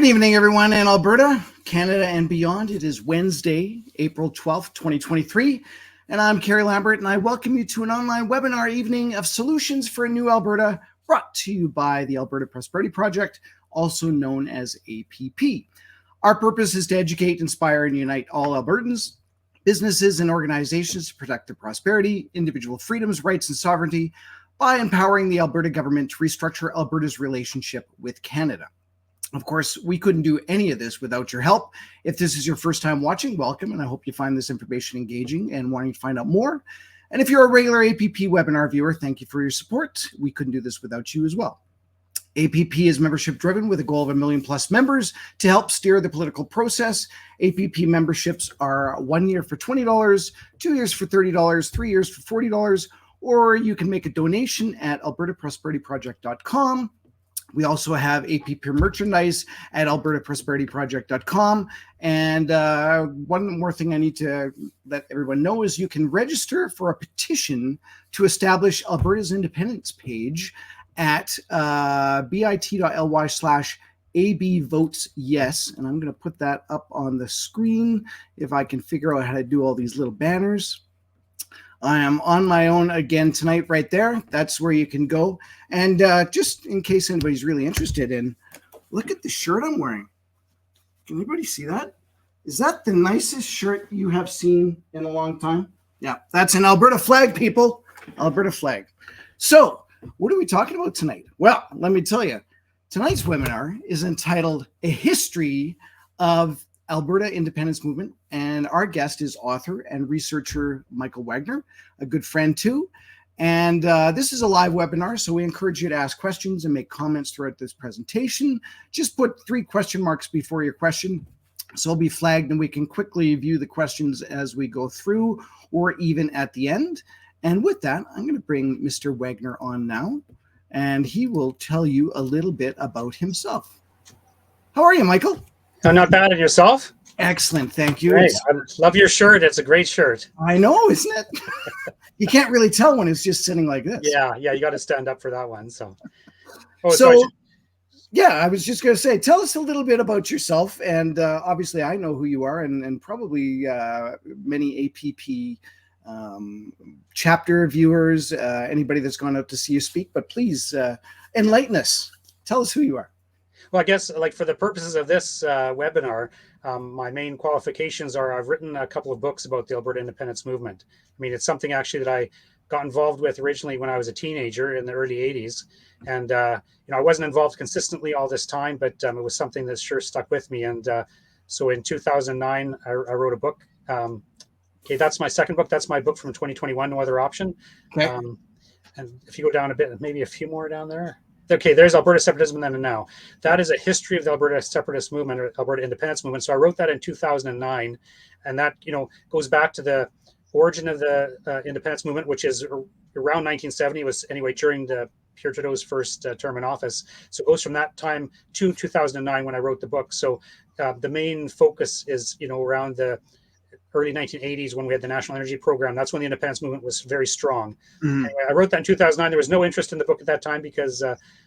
Good evening, everyone in Alberta, Canada, and beyond. It is Wednesday, April 12th, 2023, and I'm Kerry Lambert, and I welcome you to an online webinar evening of Solutions for a New Alberta, brought to you by the Alberta Prosperity Project, also known as APP. Our purpose is to educate, inspire, and unite all Albertans, businesses, and organizations to protect their prosperity, individual freedoms, rights, and sovereignty by empowering the Alberta government to restructure Alberta's relationship with Canada. Of course, we couldn't do any of this without your help. If this is your first time watching, welcome, and I hope you find this information engaging and wanting to find out more. And if you're a regular APP webinar viewer, thank you for your support. We couldn't do this without you as well. APP is membership driven with a goal of 1 million plus members to help steer the political process. APP memberships are 1 year for $20, 2 years for $30, 3 years for $40, or you can make a donation at albertaprosperityproject.com. We also have APP merchandise at albertaprosperityproject.com. And one more thing I need to let everyone know is you can register for a petition to establish Alberta's independence page at bit.ly/ABVotesYes. And I'm going to put that up on the screen if I can figure out how to do all these little banners. I am on my own again tonight right there. That's where you can go. And just in case anybody's really interested in, look at the shirt I'm wearing. Can anybody see that? Is that the nicest shirt you have seen in a long time? Yeah, that's an Alberta flag, people. Alberta flag. So what are we talking about tonight? Well, let me tell you. Tonight's webinar is entitled A History of Alberta Independence Movement, and our guest is author and researcher Michael Wagner, a good friend too. And this is a live webinar, so we encourage you to ask questions and make comments throughout this presentation. Just put 3 question marks before your question, so it'll be flagged and we can quickly view the questions as we go through or even at the end. And with that, I'm going to bring Mr. Wagner on now, and he will tell you a little bit about himself. How are you, Michael? Not bad. And yourself? Excellent. Thank you. Great. I love your shirt. It's a great shirt. I know, isn't it? You can't really tell when it's just sitting like this. Yeah. You got to stand up for that one. So yeah, I was just going to say, tell us a little bit about yourself. And obviously, I know who you are, and probably many APP chapter viewers, anybody that's gone out to see you speak. But please enlighten us. Tell us who you are. Well, I guess like for the purposes of this webinar, my main qualifications are I've written a couple of books about the Alberta Independence Movement. I mean, it's something actually that I got involved with originally when I was a teenager in the early 80s. And, I wasn't involved consistently all this time, but it was something that sure stuck with me. And so in 2009, I wrote a book. Okay, that's my second book. That's my book from 2021, No Other Option. Okay. And if you go down a bit, maybe a few more down there. Okay, there's Alberta Separatism Then and Now. That is a history of the Alberta Separatist Movement, or Alberta Independence Movement. So I wrote that in 2009, and that goes back to the origin of the Independence Movement, which is around 1970. It was anyway during the Pierre Trudeau's first term in office. So it goes from that time to 2009 when I wrote the book. So the main focus is around the early 1980s when we had the National Energy Program. That's when the independence movement was very strong. Mm-hmm. Anyway, I wrote that in 2009. There was no interest in the book at that time because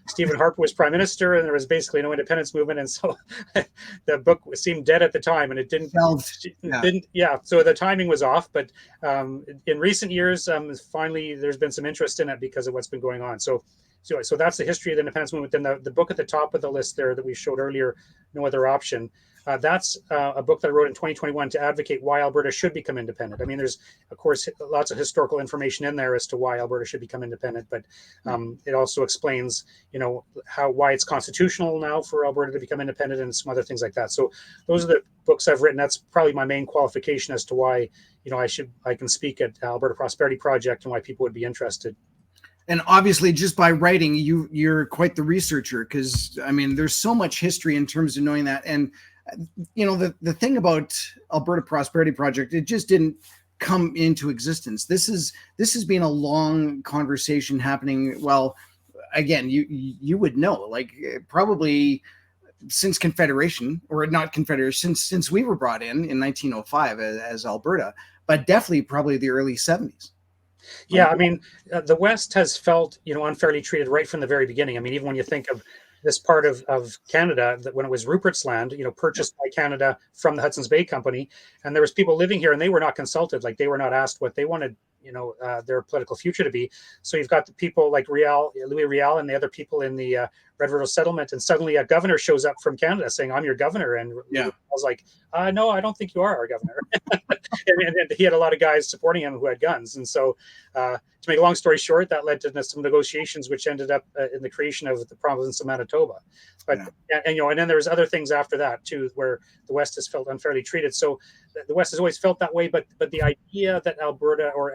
Stephen Harper was prime minister and there was basically no independence movement. And so the book seemed dead at the time and it didn't, so the timing was off. But in recent years, finally, there's been some interest in it because of what's been going on. So that's the history of the independence movement. Then the book at the top of the list there that we showed earlier, No Other Option. That's a book that I wrote in 2021 to advocate why Alberta should become independent. I mean, there's, of course, lots of historical information in there as to why Alberta should become independent, but it also explains, why it's constitutional now for Alberta to become independent and some other things like that. So those are the books I've written. That's probably my main qualification as to why, I can speak at Alberta Prosperity Project and why people would be interested. And obviously, just by writing, you're quite the researcher because, I mean, there's so much history in terms of knowing that. And the thing about Alberta Prosperity Project, it just didn't come into existence. This has been a long conversation happening. Well, again, you would know, like probably since Confederation, or not Confederation, since we were brought in 1905 as Alberta, but definitely probably the early 70s. Yeah, I mean, the West has felt, unfairly treated right from the very beginning. I mean, even when you think of this part of Canada that when it was Rupert's Land, purchased by Canada from the Hudson's Bay Company, and there was people living here and they were not consulted, like they were not asked what they wanted, their political future to be. So you've got the people like Louis Riel and the other people in the Red River settlement, and suddenly a governor shows up from Canada saying, "I'm your governor," and I was like, "No, I don't think you are our governor." and he had a lot of guys supporting him who had guns, and so to make a long story short, that led to some negotiations, which ended up in the creation of the province of Manitoba. But and then there was other things after that too, where the West has felt unfairly treated. So the West has always felt that way, but the idea that Alberta or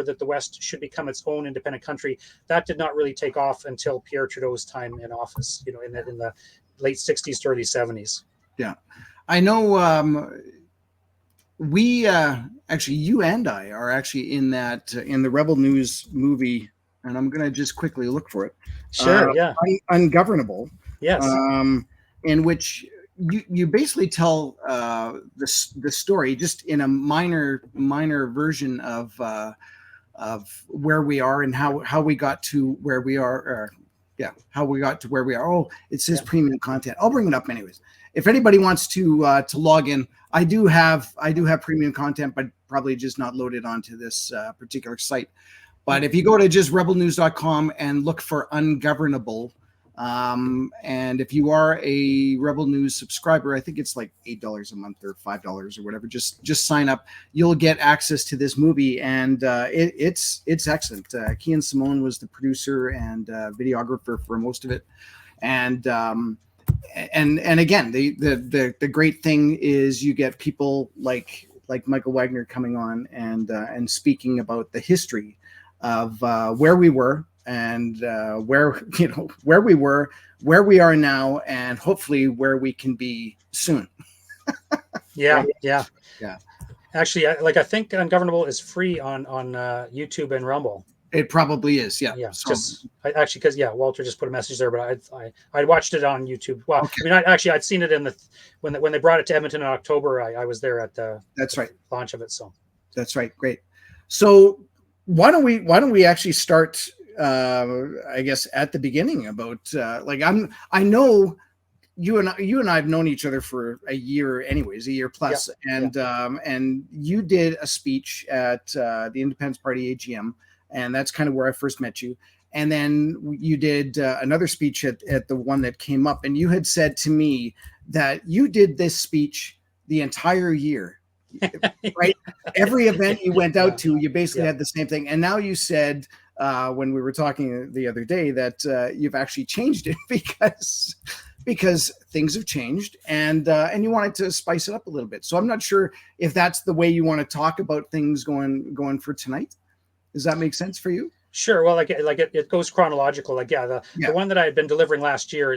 that the West should become its own independent country, that did not really take off until Pierre Trudeau's time in office, in the late 60s to early 70s. Yeah, I know. We actually, you and I are actually in the Rebel News movie, and I'm going to just quickly look for it. Sure. Ungovernable. Yes. In which you basically tell the story just in a minor version of where we are and how we got to where we are. How we got to where we are. Oh, it says premium content. I'll bring it up anyways. If anybody wants to log in, I do have premium content, but probably just not loaded onto this particular site. But if you go to just rebelnews.com and look for Ungovernable, and if you are a Rebel News subscriber, I think it's like $8 a month or $5 or whatever. Just sign up. You'll get access to this movie, and it's excellent. Kian Simone was the producer and videographer for most of it, and again, the great thing is you get people like Michael Wagner coming on and speaking about the history of where we were and where we were, where we are now, and hopefully where we can be soon. Yeah. Actually, I think Ungovernable is free on YouTube and Rumble. It probably is, yeah. So, because Walter just put a message there, but I watched it on YouTube. Well, okay. I mean, I'd seen it when they brought it to Edmonton in October. I was there at the launch of it. So that's right, great. So why don't we actually start? I guess at the beginning about I know you and I have known each other for a year plus, and you did a speech at the Independence Party AGM. And that's kind of where I first met you. And then you did another speech at the one that came up. And you had said to me that you did this speech the entire year, right? Every event you went out to, you basically had the same thing. And now you said when we were talking the other day that you've actually changed it because things have changed and you wanted to spice it up a little bit. So I'm not sure if that's the way you want to talk about things going for tonight. Does that make sense for you? Sure. Well, it goes chronological. The one that I had been delivering last year,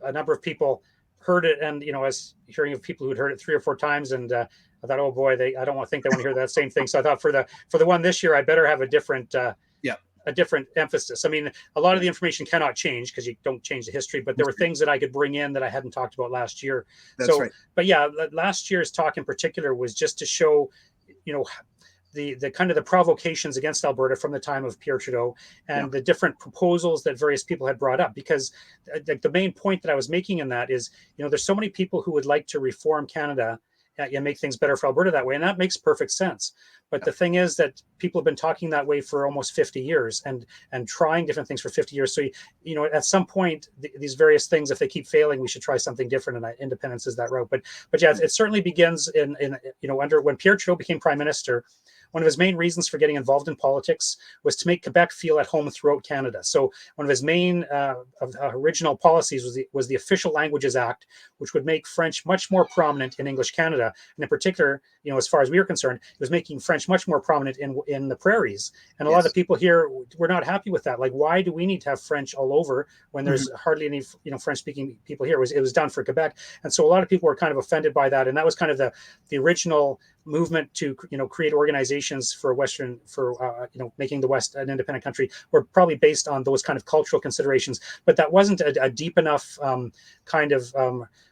a number of people heard it, and I was hearing of people who'd heard it 3 or 4 times, and I thought, oh boy, I don't think they want to hear that same thing. So I thought for the one this year, I better have a different emphasis. I mean, a lot of the information cannot change because you don't change the history, but there were things that I could bring in that I hadn't talked about last year. That's right. But last year's talk in particular was just to show, the kind of the provocations against Alberta from the time of Pierre Trudeau and the different proposals that various people had brought up, because the main point that I was making in that is, there's so many people who would like to reform Canada and make things better for Alberta that way. And that makes perfect sense. But the thing is that people have been talking that way for almost 50 years and trying different things for 50 years. So, at some point, these various things, if they keep failing, we should try something different. And independence is that route. But it certainly begins under when Pierre Trudeau became prime minister. One of his main reasons for getting involved in politics was to make Quebec feel at home throughout Canada. So one of his main original policies was the Official Languages Act, which would make French much more prominent in English Canada. And in particular, as far as we were concerned, it was making French much more prominent in the prairies. And a lot of the people here were not happy with that. Like, why do we need to have French all over when there's hardly any French-speaking people here? It was done for Quebec. And so a lot of people were kind of offended by that. And that was kind of the original movement to create organizations for making the West an independent country were probably based on those kind of cultural considerations, but that wasn't a deep enough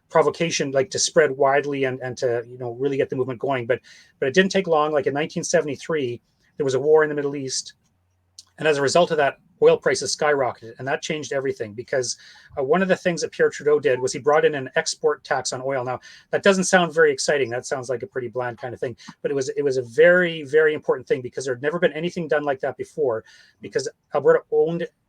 provocation to spread widely and to really get the movement going. But it didn't take long. Like in 1973, there was a war in the Middle East, And as a result of that, oil prices skyrocketed, and that changed everything because one of the things that Pierre Trudeau did was he brought in an export tax on oil. Now, that doesn't sound very exciting. That sounds like a pretty bland kind of thing, but it was a very, very important thing because there had never been anything done like that before, because Alberta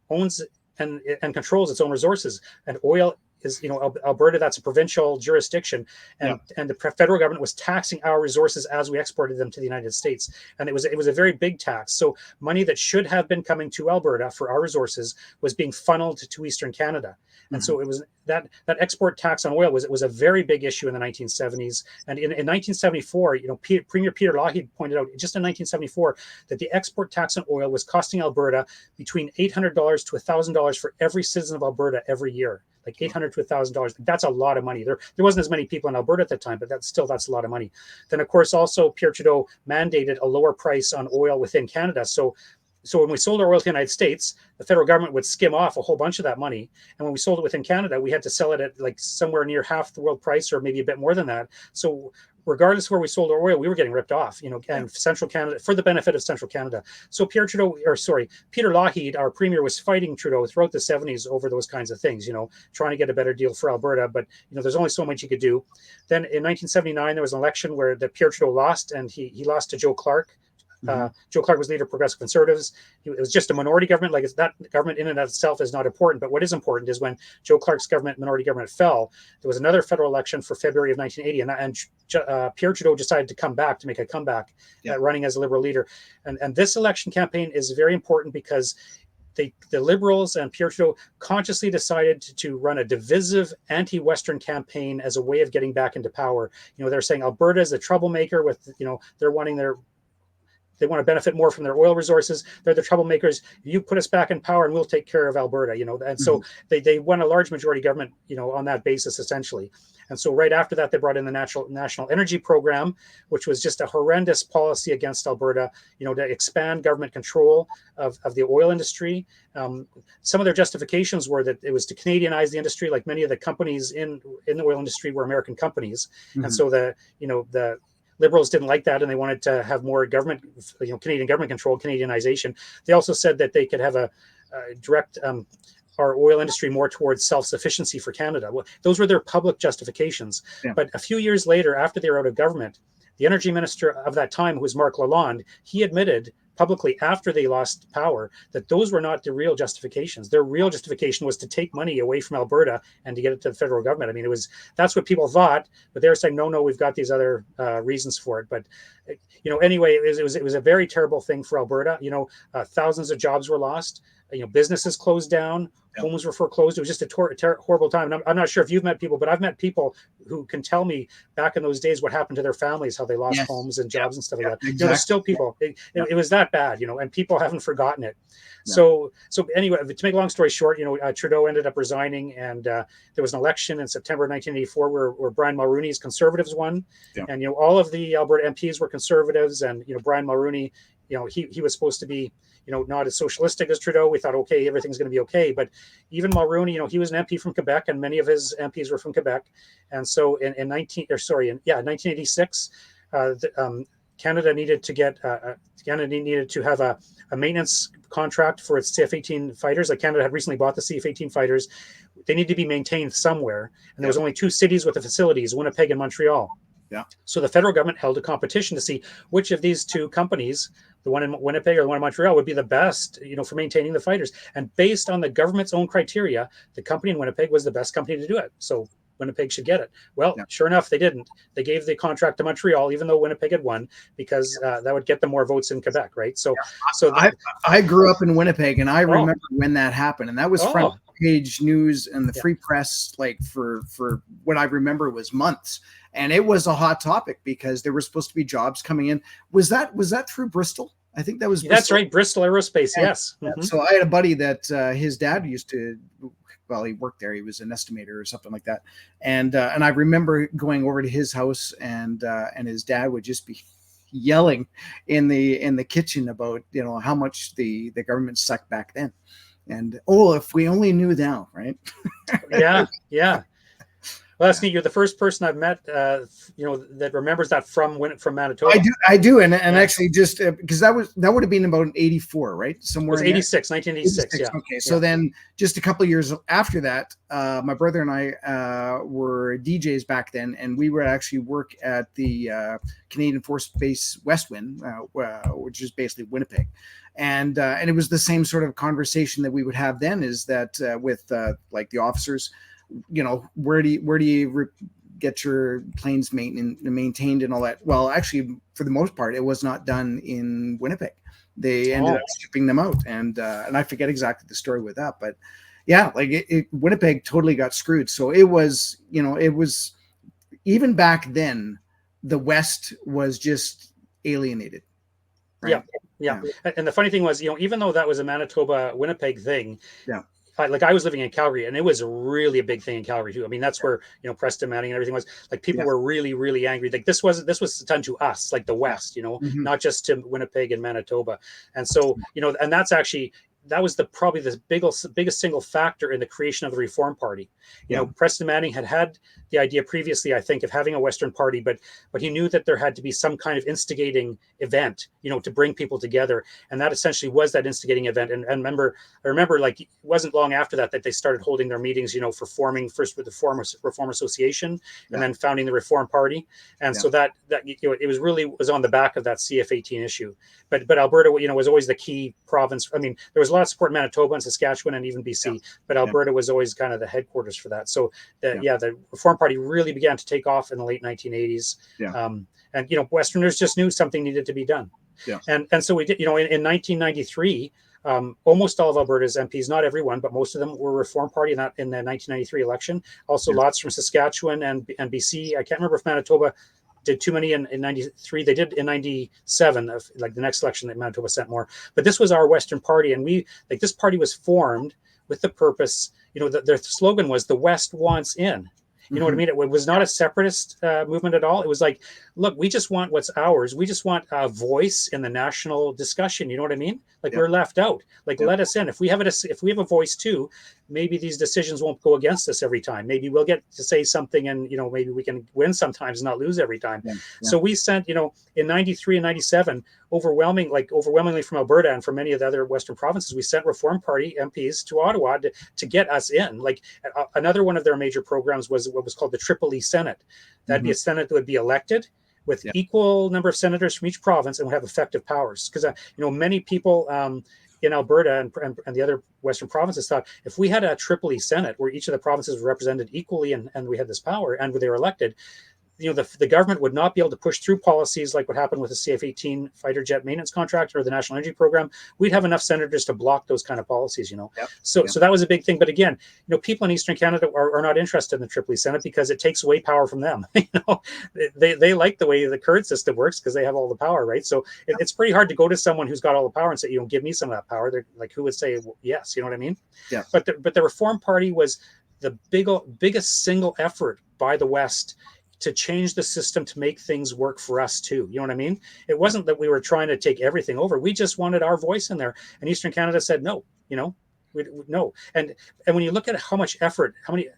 owns and controls its own resources, and oil is, Alberta, that's a provincial jurisdiction, and the federal government was taxing our resources as we exported them to the United States, and it was a very big tax. So money that should have been coming to Alberta for our resources was being funneled to Eastern Canada, and so it was that export tax on oil was a very big issue in the 1970s, and in 1974, Premier Peter Lougheed pointed out just in 1974 that the export tax on oil was costing Alberta between $800 to $1,000 for every citizen of Alberta every year. Like $800 to $1,000. That's a lot of money. There wasn't as many people in Alberta at the time, but that's a lot of money. Then, of course, also Pierre Trudeau mandated a lower price on oil within Canada. So when we sold our oil to the United States, the federal government would skim off a whole bunch of that money. And when we sold it within Canada, we had to sell it at like somewhere near half the world price, or maybe a bit more than that. So regardless of where we sold our oil, we were getting ripped off, and Central Canada, for the benefit of Central Canada. So Peter Lougheed, our premier, was fighting Trudeau throughout the 70s over those kinds of things, trying to get a better deal for Alberta. But, there's only so much he could do. Then in 1979, there was an election where Pierre Trudeau lost, and he lost to Joe Clark. Joe Clark was leader of Progressive Conservatives. It was just a minority government. Like, that government in and of itself is not important. But what is important is when Joe Clark's minority government fell, there was another federal election for February of 1980, and Pierre Trudeau decided to make a comeback, running as a Liberal leader. And this election campaign is very important because the Liberals and Pierre Trudeau consciously decided to run a divisive anti-Western campaign as a way of getting back into power. They're saying Alberta is a troublemaker with, they want to benefit more from their oil resources. They're the troublemakers. You put us back in power and we'll take care of Alberta, and so they won a large majority government, on that basis, essentially. And so right after that, they brought in the National Energy Program, which was just a horrendous policy against Alberta, to expand government control of the oil industry. Some of their justifications were that it was to Canadianize the industry, like many of the companies in the oil industry were American companies. And so the Liberals didn't like that, and they wanted to have more government, Canadian government control, Canadianization. They also said that they could have a direct our oil industry more towards self-sufficiency for Canada. Well, those were their public justifications. But a few years later, after they were out of government, the energy minister of that time, who was Marc Lalonde, he admitted publicly after they lost power that those were not the real justifications. Their real justification was to take money away from Alberta and to get it to the federal government. I mean, that's what people thought, but they were saying, no, we've got these other reasons for it. But anyway, it was a very terrible thing for Alberta. Thousands of jobs were lost. Businesses closed down. Homes were foreclosed. It was just a horrible time. And I'm not sure if you've met people, but I've met people who can tell me back in those days what happened to their families, how they lost homes and jobs and stuff like that. Exactly. There's still people. It was that bad, and people haven't forgotten it. Yeah. So anyway, to make a long story short, Trudeau ended up resigning, and there was an election in September 1984 where Brian Mulroney's Conservatives won, and all of the Alberta MPs were Conservatives, and Brian Mulroney, he was supposed to be not as socialistic as Trudeau. We thought, okay, everything's going to be okay. But even Mulroney, he was an MP from Quebec, and many of his MPs were from Quebec. And so in 1986, Canada needed to have a maintenance contract for its CF-18 fighters. Like, Canada had recently bought the CF-18 fighters. They need to be maintained somewhere. And there was only two cities with the facilities, Winnipeg and Montreal. Yeah. So the federal government held a competition to see which of these two companies, the one in Winnipeg or the one in Montreal, would be the best, for maintaining the fighters. And based on the government's own criteria, the company in Winnipeg was the best company to do it. So Winnipeg should get it. Well, sure enough, they didn't. They gave the contract to Montreal, even though Winnipeg had won, because that would get them more votes in Quebec, right? So I grew up in Winnipeg, and I remember when that happened, and that was front page news and the Free Press, like for what I remember was months. And it was a hot topic because there were supposed to be jobs coming in. Was that through Bristol? I think that was Bristol. That's right, Bristol Aerospace, yes. So I had a buddy that his dad used to, he worked there. He was an estimator or something like that. And I remember going over to his house, and his dad would just be yelling in the kitchen about how much the government sucked back then. And if we only knew now, right? Yeah. Well, that's neat. You're the first person I've met, that remembers that from Manitoba. I do, and actually, just because that would have been about 84, right? Somewhere it was 1986. Yeah. Okay, so then just a couple of years after that, my brother and I were DJs back then, and we would actually work at the Canadian Force Base Westwind, which is basically Winnipeg, and it was the same sort of conversation that we would have then. Is that with like the officers, where do you get your planes maintained and all that? Well, actually, for the most part, it was not done in Winnipeg. They ended up shipping them out, and I forget exactly the story with that, but yeah, like Winnipeg totally got screwed. So it was, it was even back then, the West was just alienated. Right? Yeah. And the funny thing was, even though that was a Manitoba Winnipeg thing, yeah. Like I was living in Calgary, and it was really a big thing in Calgary too. I mean, that's where Preston Manning and everything was. Like people were really, really angry. Like this was done to us, like the West, not just to Winnipeg and Manitoba. And so and that was probably the biggest single factor in the creation of the Reform Party. Preston Manning had the idea previously, I think, of having a Western Party, but he knew that there had to be some kind of instigating event, to bring people together, and that essentially was that instigating event. And I remember, like it wasn't long after that they started holding their meetings, for forming first with the Reform Association, and then founding the Reform Party. And so that it was on the back of that CF-18 issue. But Alberta, was always the key province. I mean, there was a lot of support in Manitoba and Saskatchewan and even BC, but Alberta was always kind of the headquarters for that. So the Reform Party really began to take off in the late 1980s. And Westerners just knew something needed to be done. And so we did. In 1993, almost all of Alberta's MPs, not everyone, but most of them were Reform Party in the 1993 election. Also, lots from Saskatchewan and BC. I can't remember if Manitoba did too many in 93. They did in 97, like the next election that Manitoba sent more. But this was our Western Party, and this party was formed with the purpose, their slogan was "The West wants in." You know what I mean? It was not a separatist movement at all. It was like, look, we just want what's ours. We just want a voice in the national discussion. You know what I mean? Like we're left out. Like let us in. If we have a voice too, maybe these decisions won't go against us every time. Maybe we'll get to say something, and maybe we can win sometimes and not lose every time. So we sent, in 93 and 97, overwhelmingly from Alberta and from many of the other Western provinces, we sent Reform Party MPs to Ottawa to get us in. Like another one of their major programs was what was called the Triple E Senate. That'd be a Senate that would be elected with equal number of senators from each province and would have effective powers. Because many people in Alberta and the other Western provinces thought if we had a Triple E Senate where each of the provinces were represented equally and we had this power and they were elected, the government would not be able to push through policies like what happened with the CF-18 fighter jet maintenance contract or the National Energy Program. We'd have enough senators to block those kind of policies, So that was a big thing. But again, people in Eastern Canada are not interested in the Triple E Senate because it takes away power from them. They like the way the current system works because they have all the power, right? So it's pretty hard to go to someone who's got all the power and say, give me some of that power. They're like, who would say yes? You know what I mean? Yeah. But the Reform Party was the biggest single effort by the West to change the system to make things work for us too. You know what I mean? It wasn't that we were trying to take everything over. We just wanted our voice in there. And Eastern Canada said no, no. And when you look at how much effort, how many,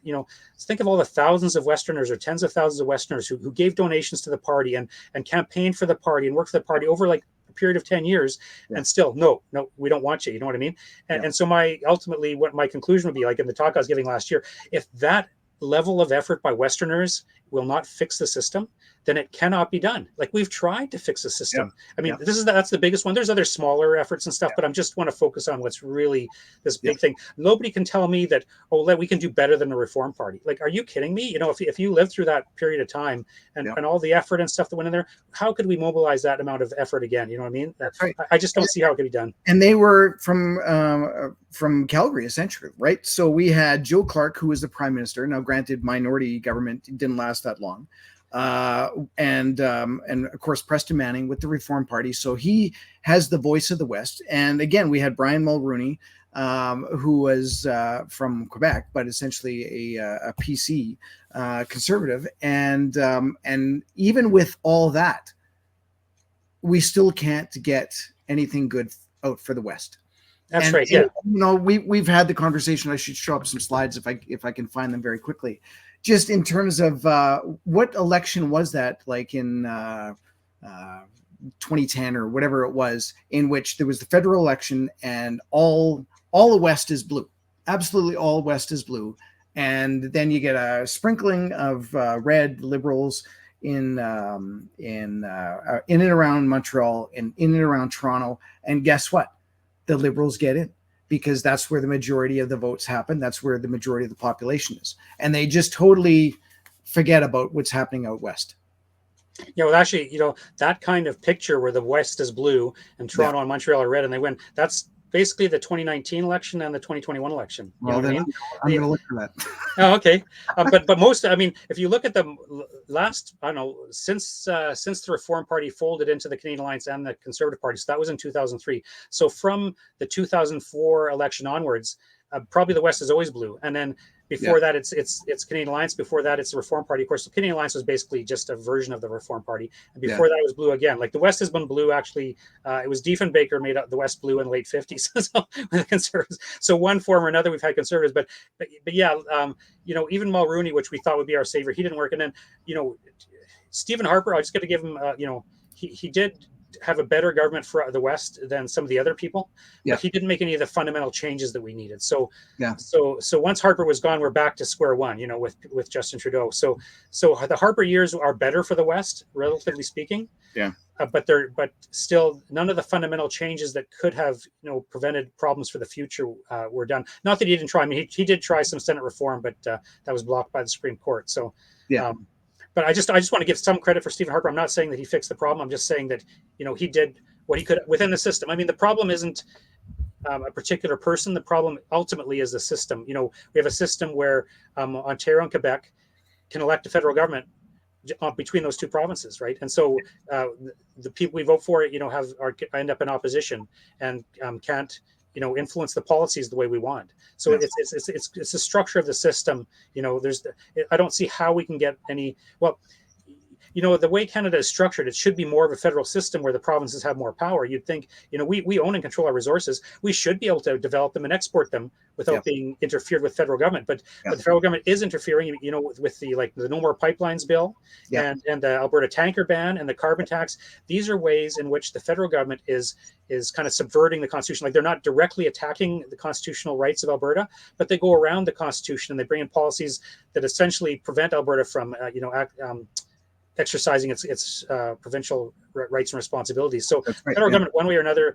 think of all the thousands of Westerners or tens of thousands of Westerners who gave donations to the party and campaigned for the party and worked for the party over like a period of 10 years and still, no, we don't want you. You know what I mean? And so what my conclusion would be, like in the talk I was giving last year, if that level of effort by Westerners will not fix the system, then it cannot be done. Like we've tried to fix the system. I mean, that's the biggest one. There's other smaller efforts and stuff, but I just want to focus on what's really this big thing. Nobody can tell me that, we can do better than the Reform Party. Like, are you kidding me? If you lived through that period of time and all the effort and stuff that went in there, how could we mobilize that amount of effort again? You know what I mean? That's right. I just don't see how it could be done. And they were from Calgary, essentially, right? So we had Joe Clark, who was the prime minister. Now, granted, minority government didn't last that long. And of course, Preston Manning with the Reform Party. So he has the voice of the West. And again, we had Brian Mulroney, who was from Quebec, but essentially a PC conservative. And even with all that, we still can't get anything good out for the West. That's right. Yeah. We've had the conversation. I should show up some slides if I can find them very quickly. just in terms of what election was that, like in 2010 or whatever it was, in which there was the federal election and all the West is blue, absolutely all West is blue, and then you get a sprinkling of red Liberals in and around Montreal and in and around Toronto, and guess what? The Liberals get in because that's where the majority of the votes happen. That's where the majority of the population is, and they just totally forget about what's happening out West. Well, actually, that kind of picture where the West is blue and Toronto and Montreal are red and they win, that's basically the 2019 election and the 2021 election. Well, then I'm going to look for that. Oh, okay. But most, I mean, if you look at the last, I don't know, since the Reform Party folded into the Canadian Alliance and the Conservative Party, so that was in 2003. So from the 2004 election onwards, probably the West is always blue. And then before that, it's Canadian Alliance. Before that, it's the Reform Party. Of course, the Canadian Alliance was basically just a version of the Reform Party. And before that, it was blue again. Like the West has been blue. Actually, it was Diefenbaker made the West blue in the late 50s. So with the Conservatives. So one form or another, we've had Conservatives. But yeah, even Mulrooney, which we thought would be our savior, he didn't work. And then Stephen Harper, I just got to give him. He did have a better government for the West than some of the other people, but he didn't make any of the fundamental changes that we needed. So once Harper was gone, we're back to square one, with Justin Trudeau. So the Harper years are better for the West, relatively speaking. Yeah. But still none of the fundamental changes that could have, prevented problems for the future were done. Not that he didn't try. I mean, he did try some Senate reform, but that was blocked by the Supreme Court. So, but I just want to give some credit for Stephen Harper. I'm not saying that he fixed the problem. I'm just saying that, he did what he could within the system. I mean, the problem isn't a particular person. The problem ultimately is the system. We have a system where Ontario and Quebec can elect a federal government between those two provinces, right? And so the people we vote for, end up in opposition and can't, influence the policies the way we want. So it's the structure of the system. I don't see how we can get any. Well, the way Canada is structured, it should be more of a federal system where the provinces have more power. You'd think, we own and control our resources. We should be able to develop them and export them without being interfered with federal government. But the federal government is interfering, with the No More Pipelines bill and the Alberta tanker ban and the carbon tax. These are ways in which the federal government is kind of subverting the Constitution. Like they're not directly attacking the constitutional rights of Alberta, but they go around the Constitution and they bring in policies that essentially prevent Alberta from, exercising its provincial rights and responsibilities. So federal government, one way or another,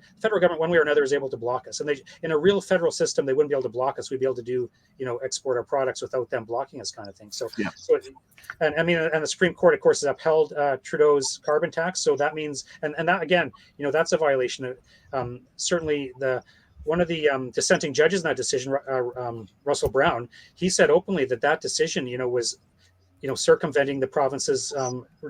is able to block us. And in a real federal system, they wouldn't be able to block us. We'd be able to do, export our products without them blocking us, kind of thing. So, and the Supreme Court, of course, has upheld Trudeau's carbon tax. So that means, and that again, that's a violation of certainly one of the dissenting judges in that decision, Russell Brown, he said openly that decision, was circumventing the province's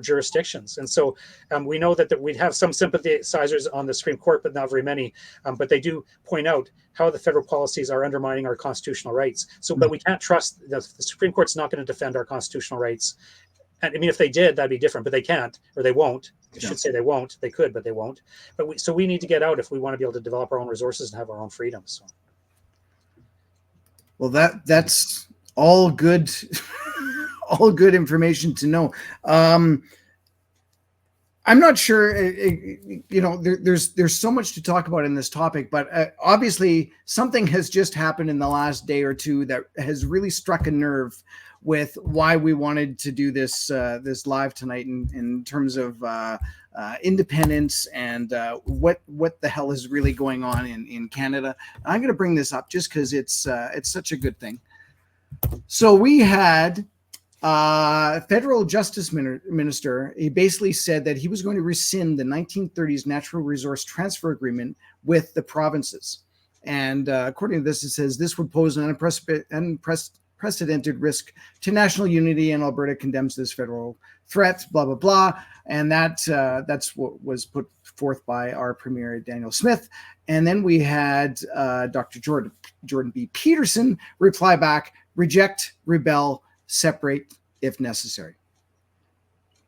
jurisdictions. And so we know that we'd have some sympathizers on the Supreme Court, but not very many. But they do point out how the federal policies are undermining our constitutional rights. So, but we can't trust the Supreme Court's not going to defend our constitutional rights. And I mean, if they did, that'd be different, but they can't, or they won't. I should say they won't. They could, but they won't. But so we need to get out if we want to be able to develop our own resources and have our own freedoms. So. Well, that's all good. All good information to know. I'm not sure, there's so much to talk about in this topic, but obviously something has just happened in the last day or two that has really struck a nerve with why we wanted to do this live tonight in terms of independence and what the hell is really going on in Canada. I'm going to bring this up just because it's such a good thing. So we had federal justice minister, he basically said that he was going to rescind the 1930s natural resource transfer agreement with the provinces. And according to this, it says this would pose an unprecedented risk to national unity, and Alberta condemns this federal threat, blah, blah, blah. And that's what was put forth by our Premier, Daniel Smith. And then we had Dr. Jordan B. Peterson reply back, reject, rebel, separate if necessary.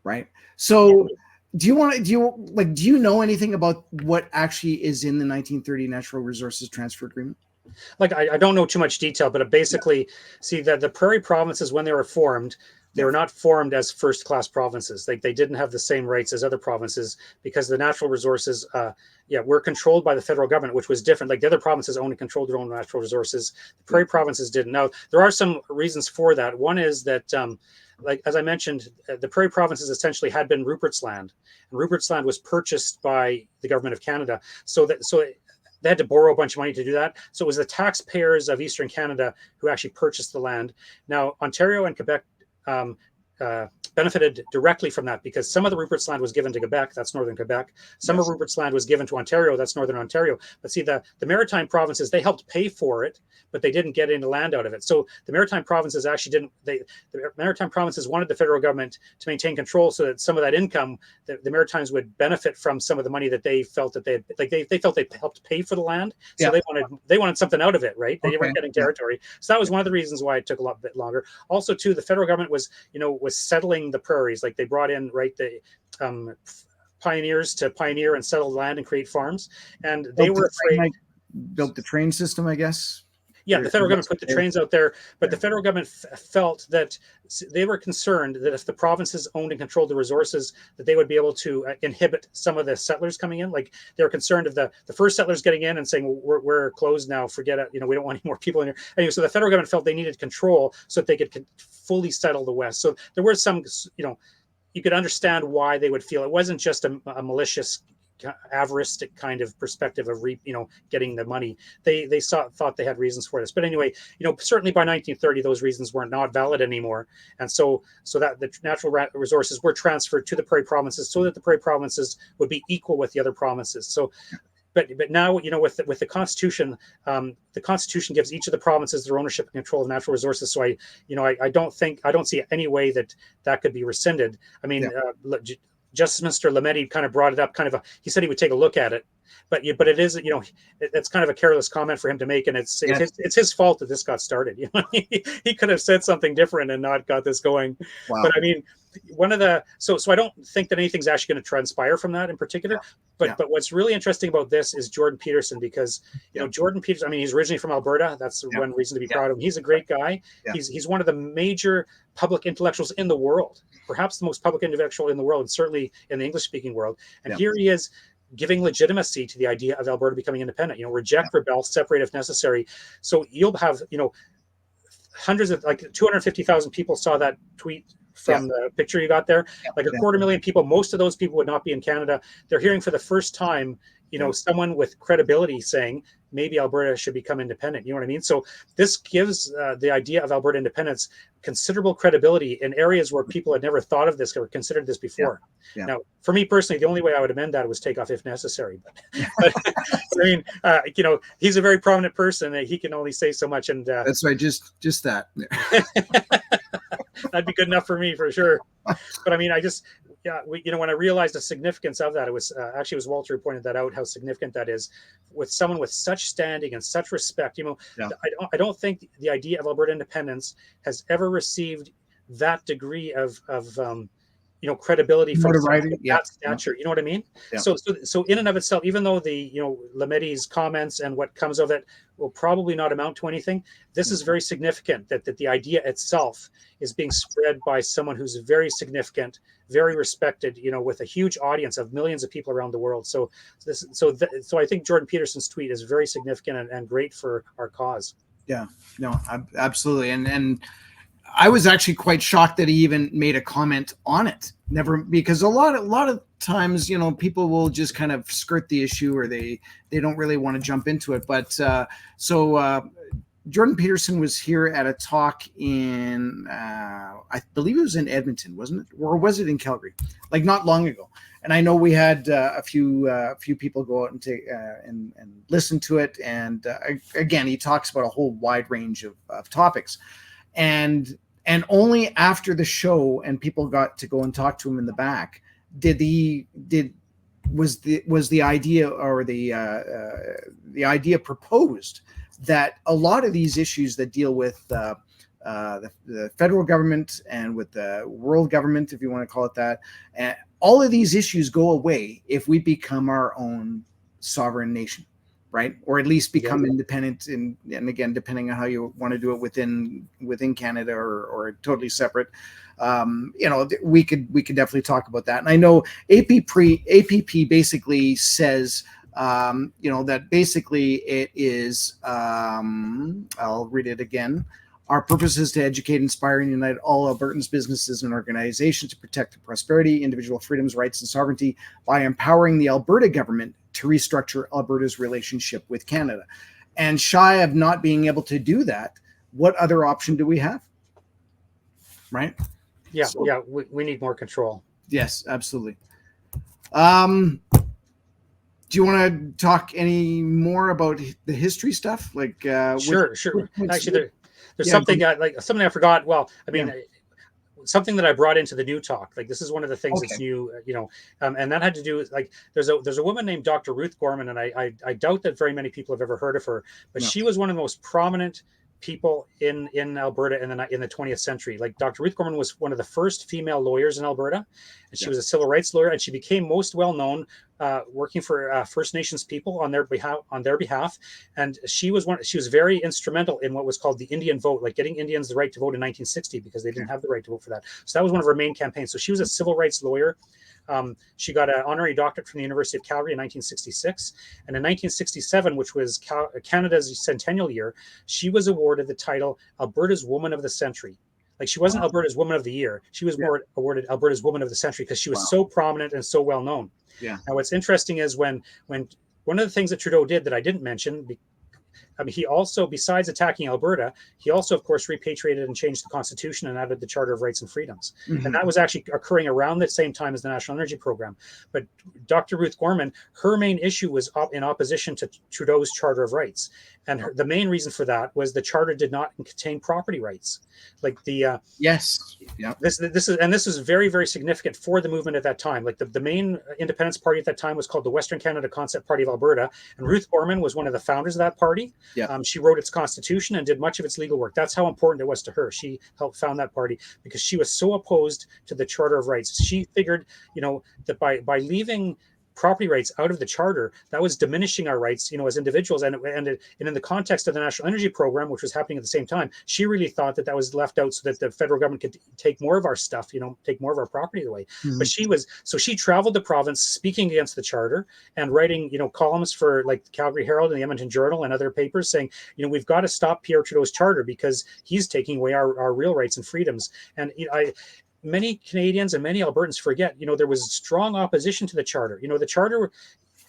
Right. So do you know anything about what actually is in the 1930 Natural Resources Transfer Agreement? Like I don't know too much detail, but basically, see that the Prairie Provinces, when they were formed, they were not formed as first-class provinces. Like they didn't have the same rights as other provinces because the natural resources, were controlled by the federal government, which was different. Like the other provinces owned and controlled their own natural resources. The Prairie Provinces didn't. Now there are some reasons for that. One is that, like as I mentioned, the Prairie Provinces essentially had been Rupert's Land, and Rupert's Land was purchased by the government of Canada. So they had to borrow a bunch of money to do that. So it was the taxpayers of Eastern Canada who actually purchased the land. Now, Ontario and Quebec benefited directly from that because some of the Rupert's Land was given to Quebec, that's northern Quebec. Some of Rupert's Land was given to Ontario, that's northern Ontario. But see, the Maritime Provinces, they helped pay for it, but they didn't get any land out of it. So the Maritime Provinces actually the Maritime Provinces wanted the federal government to maintain control so that some of that income, the Maritimes would benefit from some of the money that they felt that they felt they helped pay for the land. So they wanted something out of it, right? They weren't getting territory. So that was one of the reasons why it took a bit longer. Also, too, the federal government was settling the prairies. Like they brought in, the pioneers to pioneer and settle land and create farms. And they were afraid. Built the train system, I guess. Yeah, the federal government put the trains out there, but the federal government felt that they were concerned that if the provinces owned and controlled the resources, that they would be able to inhibit some of the settlers coming in. Like they were concerned of the first settlers getting in and saying, well, we're closed now, forget it, we don't want any more people in here. Anyway, so the federal government felt they needed control so that they could fully settle the West. So there were some, you could understand why they would feel it wasn't just a malicious, avarice kind of perspective of getting the money. They thought they had reasons for this, but anyway, certainly by 1930 those reasons were not valid anymore, and so that the natural resources were transferred to the Prairie Provinces so that the Prairie Provinces would be equal with the other provinces. So but now with the Constitution, the Constitution gives each of the provinces their ownership and control of natural resources. So I don't see any way that could be rescinded. I mean, Justice Mr. Lametti kind of brought it up. He said he would take a look at it, but it is it's kind of a careless comment for him to make, and it's his fault that this got started. He could have said something different and not got this going. Wow. But I mean, so I don't think that anything's actually going to transpire from that in particular. But what's really interesting about this is Jordan Peterson, because Jordan Peterson, I mean, he's originally from Alberta. That's one reason to be proud of him. He's a great guy. Yeah. He's one of the major public intellectuals in the world, perhaps the most public intellectual in the world, and certainly in the English-speaking world. And here he is giving legitimacy to the idea of Alberta becoming independent. Reject, rebel, separate if necessary. So you'll have hundreds of 250,000 people saw that tweet from the picture you got there. Like 250,000 people. Most of those people would not be in Canada. They're hearing for the first time someone with credibility saying maybe Alberta should become independent. You know what I mean? So this gives the idea of Alberta independence considerable credibility in areas where people had never thought of this or considered this before. Yeah. Now, for me personally, the only way I would amend that was take off if necessary. But I mean, he's a very prominent person. He can only say so much. And that's right. Just that. That'd be good enough for me for sure. But I mean, when I realized the significance of that, it was Walter who pointed that out, how significant that is with someone with such standing and such respect. I don't think the idea of Alberta independence has ever received that degree of credibility from that stature. You know what I mean? Yeah. So in and of itself, even though the Lametti's comments and what comes of it will probably not amount to anything, this is very significant that the idea itself is being spread by someone who's very significant, very respected, with a huge audience of millions of people around the world. So I think Jordan Peterson's tweet is very significant and great for our cause. Yeah, no, absolutely. And I was actually quite shocked that he even made a comment on it. Because a lot of times, people will just kind of skirt the issue, or they don't really want to jump into it. But Jordan Peterson was here at a talk in, I believe it was in Edmonton, wasn't it? Or was it in Calgary? Like not long ago. And I know we had a few people go out and take and listen to it. And again, he talks about a whole wide range of topics. And only after the show and people got to go and talk to him in the back was the idea, or the idea proposed, that a lot of these issues that deal with the federal government and with the world government, if you want to call it that, all of these issues go away if we become our own sovereign nation. right? Or at least become independent. And again, depending on how you want to do it within Canada or totally separate. We could definitely talk about that. And I know APP basically says, that basically it is, I'll read it again. Our purpose is to educate, inspire, and unite all Albertans, businesses, and organizations to protect the prosperity, individual freedoms, rights, and sovereignty by empowering the Alberta government to restructure Alberta's relationship with Canada. And shy of not being able to do that, what other option do we have? Right? Yeah, we need more control. Yes, absolutely. Do you want to talk any more about the history stuff? Like, sure. Actually, there's something I forgot. Well, I mean, something that I brought into the new talk. Like, this is one of the things that's new, and that had to do with, like, there's a woman named Dr. Ruth Gorman, and I doubt that very many people have ever heard of her, but she was one of the most prominent people in Alberta in the 20th century. Like, Dr. Ruth Gorman was one of the first female lawyers in Alberta, and she was a civil rights lawyer, and she became most well known working for First Nations people on their behalf. And she was very instrumental in what was called the Indian vote, like getting Indians the right to vote in 1960 because they didn't have the right to vote for that. So that was one of her main campaigns. So she was a civil rights lawyer. She got an honorary doctorate from the University of Calgary in 1966. And in 1967, which was Canada's centennial year, she was awarded the title Alberta's Woman of the Century. Like, she wasn't Alberta's Woman of the Year. She was more awarded Alberta's Woman of the Century because she was so prominent and so well known. Yeah. Now, what's interesting is when one of the things that Trudeau did that I didn't mention, he also, besides attacking Alberta, he also, of course, repatriated and changed the Constitution and added the Charter of Rights and Freedoms. Mm-hmm. And that was actually occurring around the same time as the National Energy Program. But Dr. Ruth Gorman, her main issue was in opposition to Trudeau's Charter of Rights. And the main reason for that was the charter did not contain property rights. Like this is very, very significant for the movement at that time. Like, the main independence party at that time was called the Western Canada Concept Party of Alberta, and Ruth Gorman was one of the founders of that party. Yeah. She wrote its constitution and did much of its legal work. That's how important it was to her. She helped found that party because she was so opposed to the Charter of Rights. She figured, that by leaving property rights out of the charter, that was diminishing our rights, as individuals. And in the context of the National Energy Program, which was happening at the same time, she really thought that was left out so that the federal government could take more of our stuff, take more of our property away. Mm-hmm. But she traveled the province speaking against the charter and writing, columns for, like, the Calgary Herald and the Edmonton Journal and other papers saying, we've got to stop Pierre Trudeau's charter because he's taking away our real rights and freedoms. And many Canadians and many Albertans forget, there was strong opposition to the charter. The charter,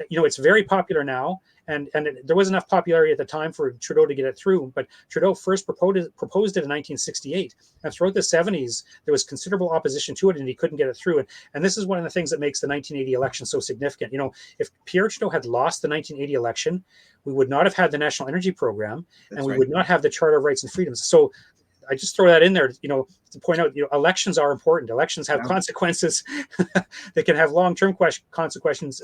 it's very popular now, and there was enough popularity at the time for Trudeau to get it through. But Trudeau first proposed it in 1968, and throughout the 70s, there was considerable opposition to it, and he couldn't get it through. And this is one of the things that makes the 1980 election so significant. If Pierre Trudeau had lost the 1980 election, we would not have had the National Energy Program, and we would not have the Charter of Rights and Freedoms. So I just throw that in there, to point out, elections are important. Elections have consequences. They can have long-term consequences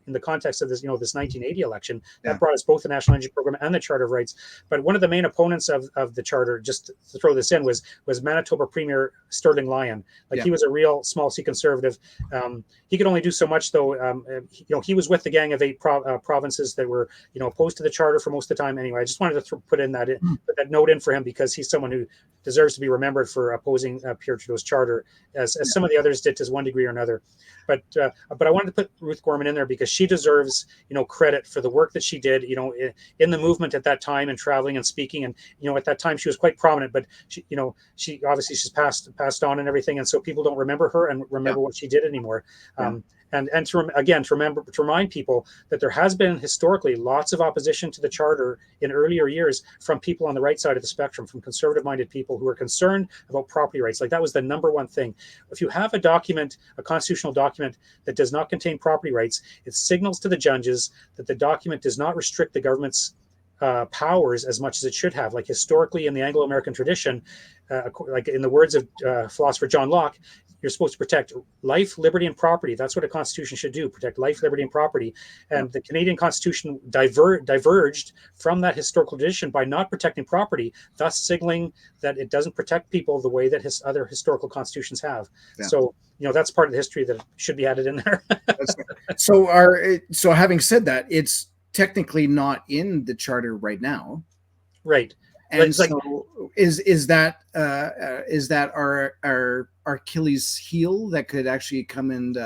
in the context of this, this 1980 election. That brought us both the National Energy Program and the Charter of Rights. But one of the main opponents of the charter, just to throw this in, was Manitoba Premier Sterling Lyon. He was a real small C conservative. He could only do so much, though. He was with the Gang of Eight provinces that were, opposed to the charter for most of the time. Anyway, I just wanted to put that note in for him because he's someone who deserves to be remembered for opposing Pierre Trudeau's charter, as some of the others did to one degree or another. But I wanted to put Ruth Gorman in there because she deserves, credit for the work that she did, in the movement at that time and traveling and speaking. And, at that time she was quite prominent, but she obviously she's passed on and everything. And so people don't remember her and remember what she did anymore. And to remind people that there has been historically lots of opposition to the charter in earlier years from people on the right side of the spectrum, from conservative-minded people who are concerned about property rights. Like, that was the number one thing. If you have a constitutional document that does not contain property rights, it signals to the judges that the document does not restrict the government's powers as much as it should have. Like, historically in the Anglo-American tradition, like in the words of philosopher John Locke, you're supposed to protect life, liberty, and property. That's what a constitution should do, protect life, liberty, and property. And the Canadian Constitution diverged from that historical tradition by not protecting property, thus signaling that it doesn't protect people the way that other historical constitutions have. Yeah. So, that's part of the history that should be added in there. So having said that, it's technically not in the charter right now. Right. And so is that our Achilles heel that could actually come and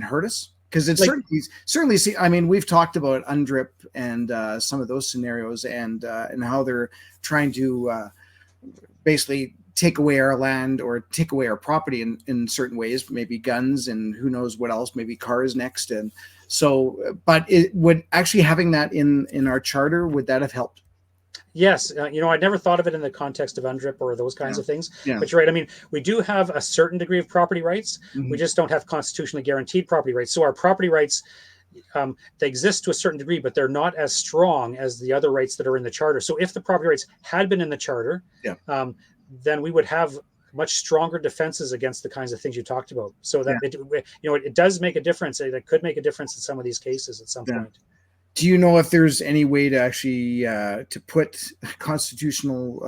hurt us? Because it's certainly see, I mean, we've talked about UNDRIP and some of those scenarios and how they're trying to basically take away our land or take away our property in certain ways, maybe guns and who knows what else, maybe cars next. And so, but it would actually having that in our charter, would that have helped? Yes, I never thought of it in the context of UNDRIP or those kinds of things. Yeah. But you're right. I mean, we do have a certain degree of property rights. Mm-hmm. We just don't have constitutionally guaranteed property rights. So our property rights, they exist to a certain degree, but they're not as strong as the other rights that are in the charter. So if the property rights had been in the charter, then we would have much stronger defenses against the kinds of things you talked about. So that it does make a difference. It could make a difference in some of these cases at some point. Do you know if there's any way to actually to put a constitutional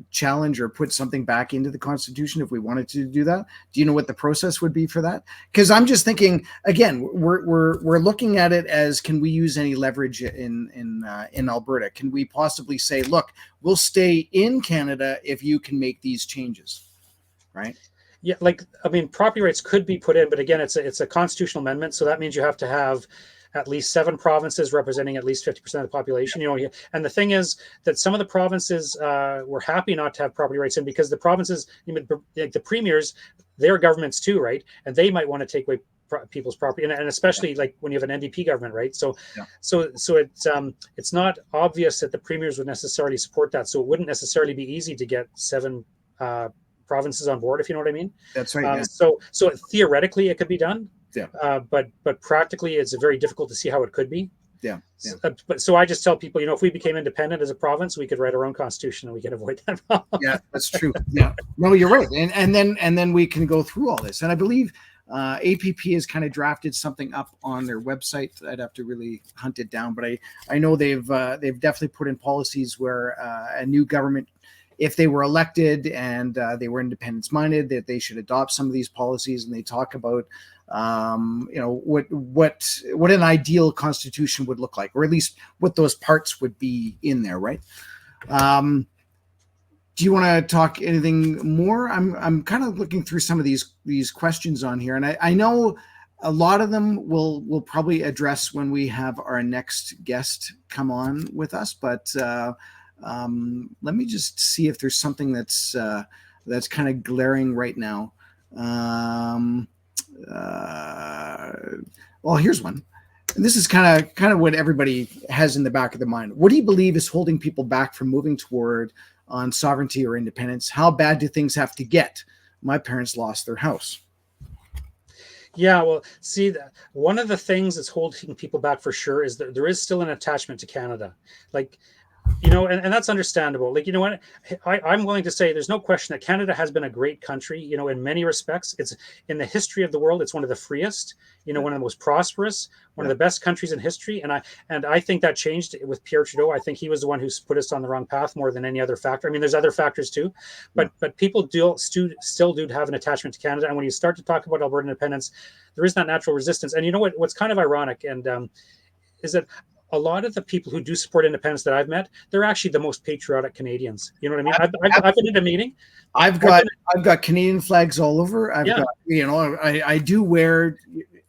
challenge or put something back into the Constitution if we wanted to do that? Do you know what the process would be for that? Because I'm just thinking again, we're looking at it as, can we use any leverage in Alberta? Can we possibly say, look, we'll stay in Canada if you can make these changes, right? Yeah, property rights could be put in, but again, it's a constitutional amendment, so that means you have to have at least 7 provinces representing at least 50% of the population. And the thing is that some of the provinces were happy not to have property rights in, because the provinces, the premiers, they're governments too, right? And they might want to take away people's property, and especially when you have an NDP government, right? So it's not obvious that the premiers would necessarily support that. So it wouldn't necessarily be easy to get 7 provinces on board, if you know what I mean. That's right. So theoretically, it could be done. Yeah. But practically, it's very difficult to see how it could be. Yeah. But so I just tell people, if we became independent as a province, we could write our own constitution and we can avoid that problem. Yeah, that's true. Yeah. No, you're right. And then we can go through all this. And I believe APP has kind of drafted something up on their website. I'd have to really hunt it down, but I know they've definitely put in policies where a new government, if they were elected and they were independence minded, that they should adopt some of these policies. And they talk about what an ideal constitution would look like, or at least what those parts would be in there, right? Do you want to talk anything more? I'm kind of looking through some of these questions on here, and I know a lot of them we'll probably address when we have our next guest come on with us, but let me just see if there's something that's kind of glaring right now. Well, here's one. And this is kind of what everybody has in the back of their mind. What do you believe is holding people back from moving toward on sovereignty or independence? How bad do things have to get? My parents lost their house. Yeah, well, see, one of the things that's holding people back for sure is that there is still an attachment to Canada. And that's understandable. What? I'm willing to say there's no question that Canada has been a great country, in many respects. It's in the history of the world. It's one of the freest, one of the most prosperous, one of the best countries in history. And I think that changed with Pierre Trudeau. I think he was the one who put us on the wrong path more than any other factor. I mean, there's other factors too, but people still do have an attachment to Canada. And when you start to talk about Alberta independence, there is that natural resistance. And what's kind of ironic is that a lot of the people who do support independence that I've met, they're actually the most patriotic Canadians. You know what I mean? I've been in a meeting. I've got Canadian flags all over. I've got, I do wear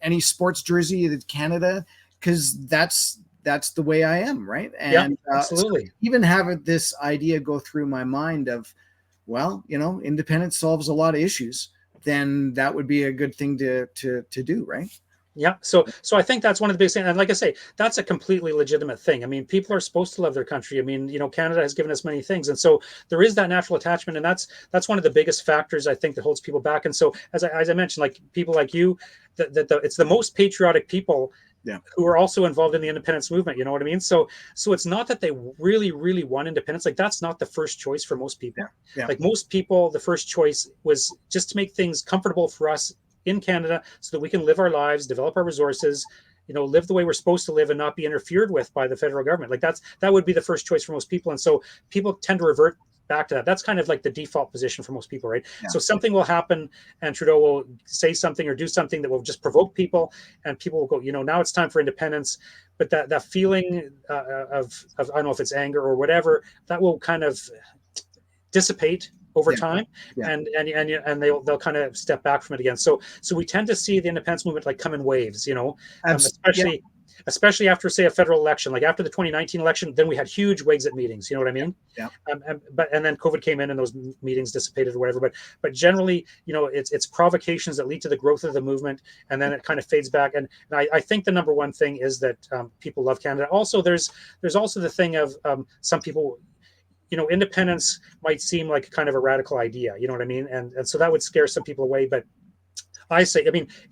any sports jersey of Canada because that's the way I am, right? And absolutely. So even having this idea go through my mind of, well, independence solves a lot of issues, then that would be a good thing to do, right? Yeah. So I think that's one of the biggest things. And like I say, that's a completely legitimate thing. I mean, people are supposed to love their country. I mean, Canada has given us many things. And so there is that natural attachment. And that's one of the biggest factors, I think, that holds people back. And so, as I mentioned, like people like you, it's the most patriotic people who are also involved in the independence movement. You know what I mean? So it's not that they really, really want independence. Like, that's not the first choice for most people. Yeah. Like most people, the first choice was just to make things comfortable for us in Canada so that we can live our lives, develop our resources, live the way we're supposed to live and not be interfered with by the federal government. Like that would be the first choice for most people. And so people tend to revert back to that. That's kind of like the default position for most people, right? Yeah. So something will happen and Trudeau will say something or do something that will just provoke people, and people will go, now it's time for independence. But that feeling of I don't know if it's anger or whatever, that will kind of dissipate over time, and they'll kind of step back from it again. So we tend to see the independence movement like come in waves, especially after, say, a federal election, like after the 2019 election. Then we had huge Wexit meetings. You know what I mean? And then COVID came in and those meetings dissipated or whatever. But generally, it's provocations that lead to the growth of the movement, and then it kind of fades back. And I think the number one thing is that people love Canada. Also, there's also the thing of some people, independence might seem like kind of a radical idea, you know what I mean? And so that would scare some people away. But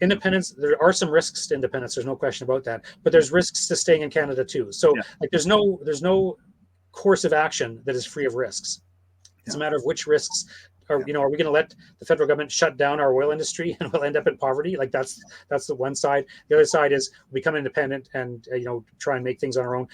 independence, there are some risks to independence. There's no question about that. But there's risks to staying in Canada too. So like there's no course of action that is free of risks. It's a matter of which risks are we going to let the federal government shut down our oil industry and we'll end up in poverty? Like that's the one side. The other side is become independent and try and make things on our own.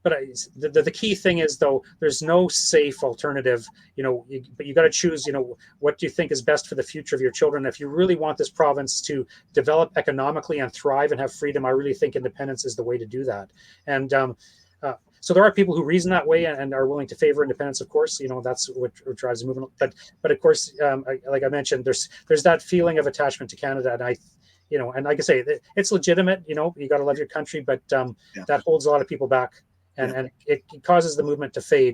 But the key thing is, though, there's no safe alternative. But you got to choose. What do you think is best for the future of your children? If you really want this province to develop economically and thrive and have freedom, I really think independence is the way to do that. And so there are people who reason that way and are willing to favor independence. Of course, that's what drives the movement. But of course, like I mentioned, there's that feeling of attachment to Canada, and and like I say, it's legitimate. You got to love your country, but that holds a lot of people back, and it causes the movement to fade.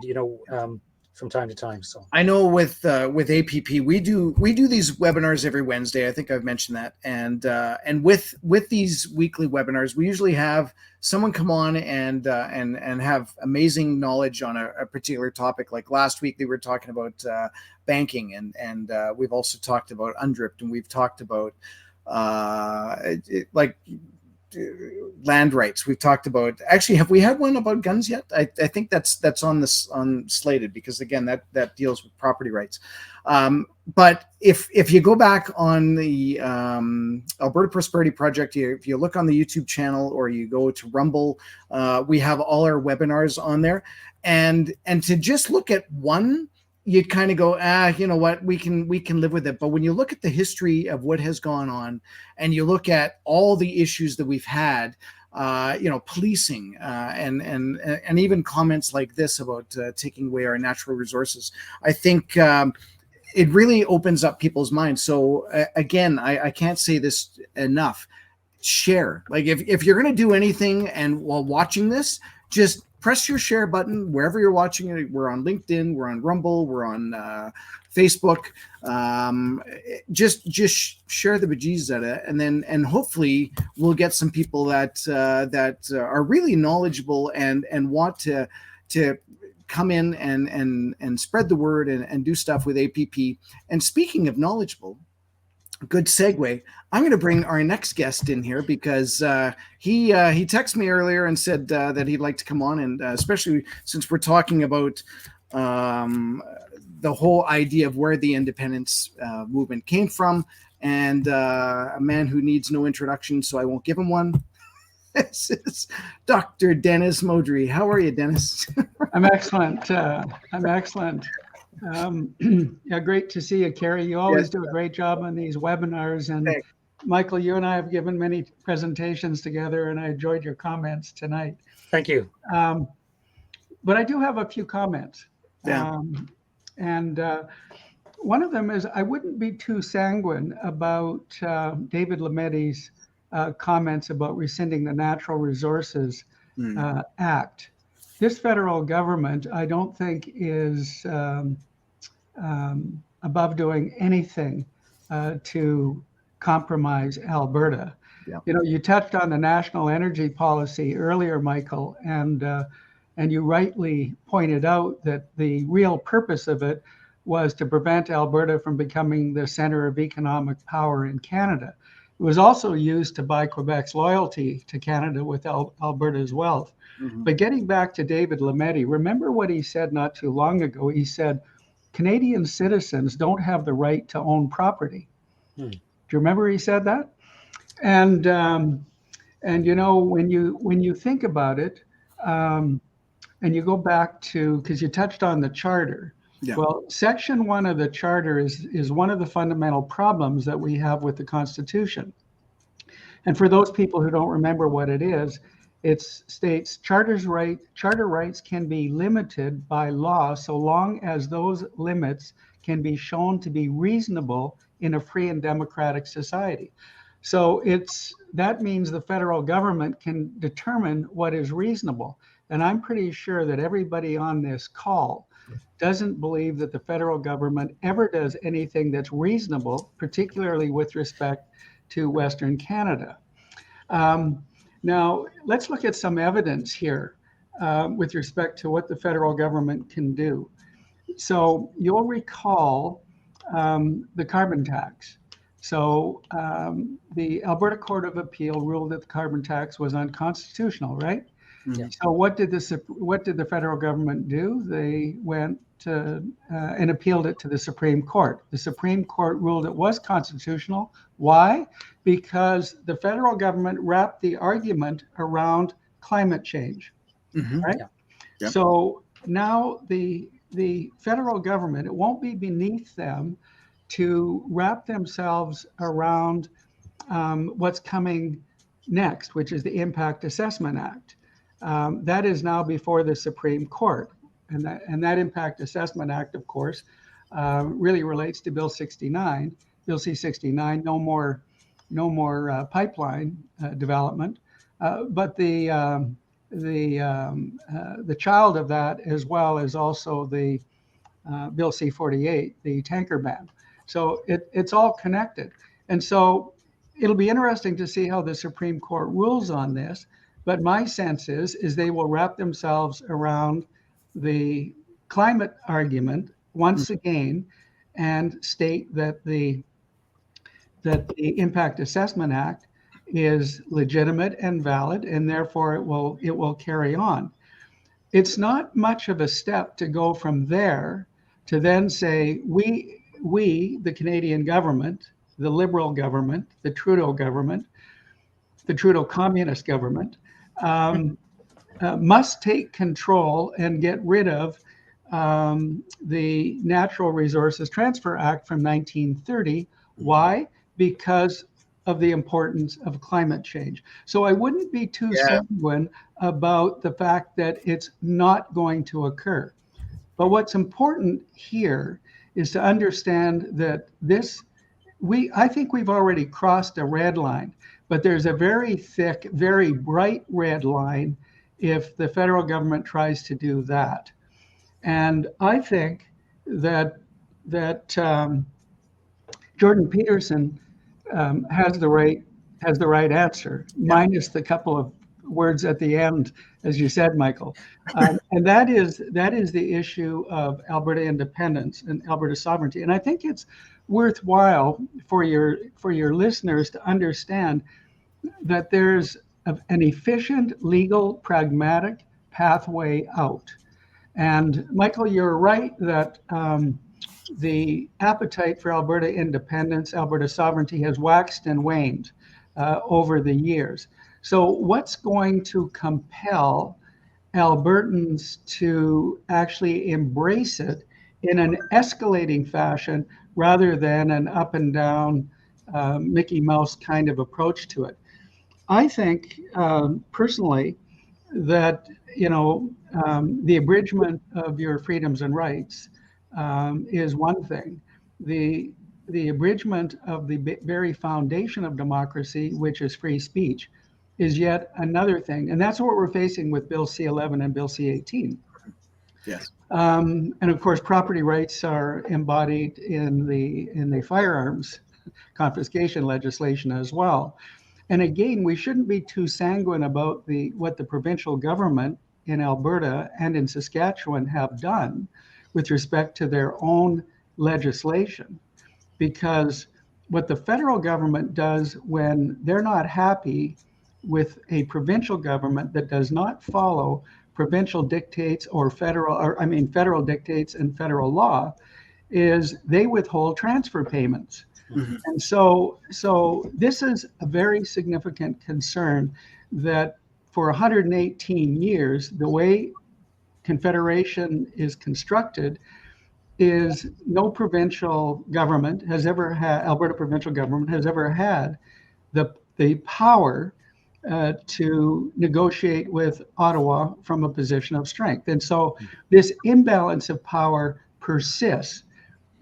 From time to time. So I know with APP, we do these webinars every Wednesday. I think I've mentioned that, and with these weekly webinars, we usually have someone come on and have amazing knowledge on a particular topic. Like last week, they were talking about banking, and we've also talked about UNDRIP, and we've talked about land rights. We've talked about, actually, have we had one about guns yet? I think that's on slated, because again, that deals with property rights. But if you go back on the Alberta Prosperity Project, if you look on the YouTube channel or you go to Rumble, we have all our webinars on there, and to just look at one, you'd kind of go, you know what, we can live with it. But when you look at the history of what has gone on, and you look at all the issues that we've had, policing, and even comments like this about taking away our natural resources, I think it really opens up people's minds. So again, I can't say this enough. Share. Like if you're going to do anything, and while watching this, just press your share button wherever you're watching it. We're on LinkedIn, we're on Rumble, we're on Facebook. Just share the bejesus at it, and hopefully we'll get some people that are really knowledgeable and want to come in and spread the word and do stuff with APP. And speaking of knowledgeable, good segue. I'm going to bring our next guest in here, because he texted me earlier and said that he'd like to come on, and especially since we're talking about the whole idea of where the independence movement came from, and a man who needs no introduction, so I won't give him one. This is Dr. Dennis Modry. How are you, Dennis? I'm excellent. Yeah, great to see you, Kerry. You always do a great job on these webinars. And Thanks. Michael, you and I have given many presentations together, and I enjoyed your comments tonight. Thank you. But I do have a few comments. Yeah. One of them is, I wouldn't be too sanguine about David Lemaity's comments about rescinding the Natural Resources Act. This federal government, I don't think, is above doing anything to compromise Alberta. Yeah. You touched on the national energy policy earlier, Michael, and you rightly pointed out that the real purpose of it was to prevent Alberta from becoming the center of economic power in Canada. It was also used to buy Quebec's loyalty to Canada with Alberta's wealth. Mm-hmm. But getting back to David Lemaity, remember what he said not too long ago. He said, Canadian citizens don't have the right to own property. Do you remember he said that? And when you think about it, and you go back to, because you touched on the charter. Yeah. Well, Section 1 of the charter is one of the fundamental problems that we have with the Constitution. And for those people who don't remember what it is, it states charter rights can be limited by law so long as those limits can be shown to be reasonable in a free and democratic society. So that means the federal government can determine what is reasonable. And I'm pretty sure that everybody on this call doesn't believe that the federal government ever does anything that's reasonable, particularly with respect to Western Canada. Now, let's look at some evidence here with respect to what the federal government can do. So you'll recall the carbon tax. So the Alberta Court of Appeal ruled that the carbon tax was unconstitutional, right? Yeah. So what did the federal government do? They went and appealed it to the Supreme Court. The Supreme Court ruled it was constitutional. Why? Because the federal government wrapped the argument around climate change, right? Yeah. Yeah. So now the federal government, it won't be beneath them to wrap themselves around what's coming next, which is the Impact Assessment Act. That is now before the Supreme Court. And that Impact Assessment Act, of course, really relates to Bill 69, Bill C-69, no more pipeline development. But the child of that, as well as also the Bill C-48, the tanker ban. So it's all connected. And so it'll be interesting to see how the Supreme Court rules on this. But my sense is they will wrap themselves around the climate argument once again and state that the Impact Assessment Act is legitimate and valid, and therefore it will carry on. It's not much of a step to go from there to then say we, the Canadian government, the Liberal government, the Trudeau government, the Trudeau Communist government, must take control and get rid of the Natural Resources Transfer Act from 1930. Why? Because of the importance of climate change. So I wouldn't be too sanguine about the fact that it's not going to occur. But what's important here is to understand that I think we've already crossed a red line, but there's a very thick, very bright red line if the federal government tries to do that. And I think that Jordan Peterson has the right answer, minus the couple of words at the end, as you said, Michael. And that is the issue of Alberta independence and Alberta sovereignty. And I think it's worthwhile for your listeners to understand that there's an efficient, legal, pragmatic pathway out. And Michael, you're right that the appetite for Alberta independence, Alberta sovereignty has waxed and waned over the years. So what's going to compel Albertans to actually embrace it in an escalating fashion rather than an up and down Mickey Mouse kind of approach to it? I think personally that, the abridgment of your freedoms and rights is one thing. The abridgment of the very foundation of democracy, which is free speech, is yet another thing. And that's what we're facing with Bill C-11 and Bill C-18. Yes. And of course, property rights are embodied in the firearms confiscation legislation as well. And again, we shouldn't be too sanguine about what the provincial government in Alberta and in Saskatchewan have done with respect to their own legislation. Because what the federal government does when they're not happy with a provincial government that does not follow provincial dictates or federal dictates and federal law is they withhold transfer payments. Mm-hmm. And so this is a very significant concern that for 118 years, the way Confederation is constructed is no provincial government has ever had, Alberta provincial government has ever had the power to negotiate with Ottawa from a position of strength. And so this imbalance of power persists.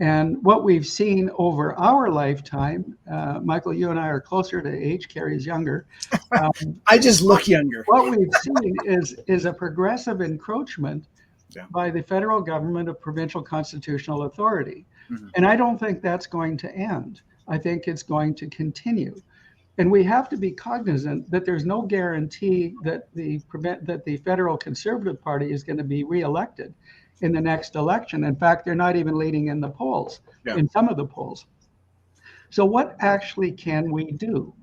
And what we've seen over our lifetime, Michael, you and I are closer to age, Carrie's younger. I just look younger. What we've seen is a progressive encroachment by the federal government of provincial constitutional authority. Mm-hmm. And I don't think that's going to end. I think it's going to continue. And we have to be cognizant that there's no guarantee that the federal Conservative Party is going to be reelected in the next election. In fact, they're not even leading in the polls, in some of the polls. So what actually can we do?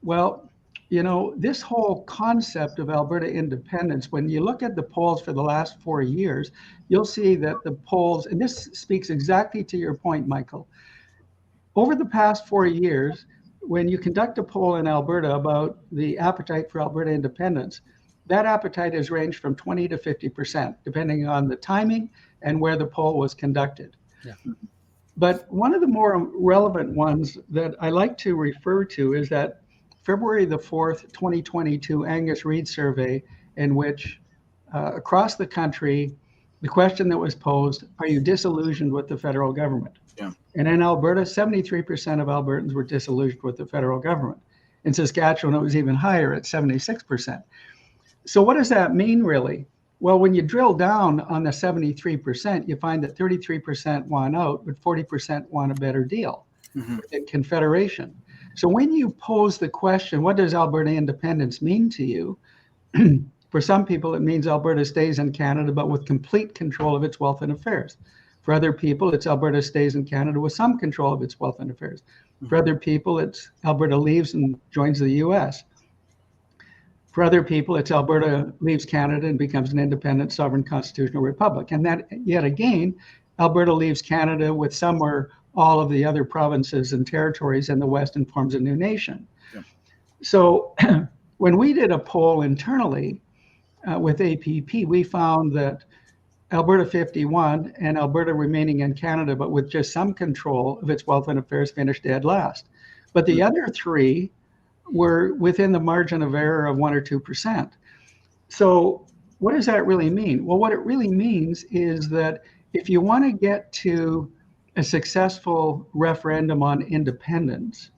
Well, you know, this whole concept of Alberta independence, when you look at the polls for the last 4 years, you'll see that the polls, and this speaks exactly to your point, Michael, over the past 4 years, when you conduct a poll in Alberta about the appetite for Alberta independence, that appetite has ranged from 20 to 50%, depending on the timing and where the poll was conducted. Yeah. But one of the more relevant ones that I like to refer to is that February the 4th, 2022 Angus Reid survey, in which across the country, the question that was posed, are you disillusioned with the federal government? Yeah. And in Alberta, 73% of Albertans were disillusioned with the federal government. In Saskatchewan, it was even higher at 76%. So what does that mean, really? Well, when you drill down on the 73%, you find that 33% want out, but 40% want a better deal in Confederation. So when you pose the question, what does Alberta independence mean to you? For some people, it means Alberta stays in Canada, but with complete control of its wealth and affairs. For other people, it's Alberta stays in Canada with some control of its wealth and affairs. For other people, it's Alberta leaves and joins the US. For other people, it's Alberta leaves Canada and becomes an independent, sovereign constitutional republic. And that, yet again, Alberta leaves Canada with some or all of the other provinces and territories in the West and forms a new nation. Yeah. So when we did a poll internally with APP, we found that Alberta 51 and Alberta remaining in Canada, but with just some control of its wealth and affairs, finished dead last. But the other three were within the margin of error of 1 or 2%. So what does that really mean? Well, what it really means is that if you want to get to a successful referendum on independence,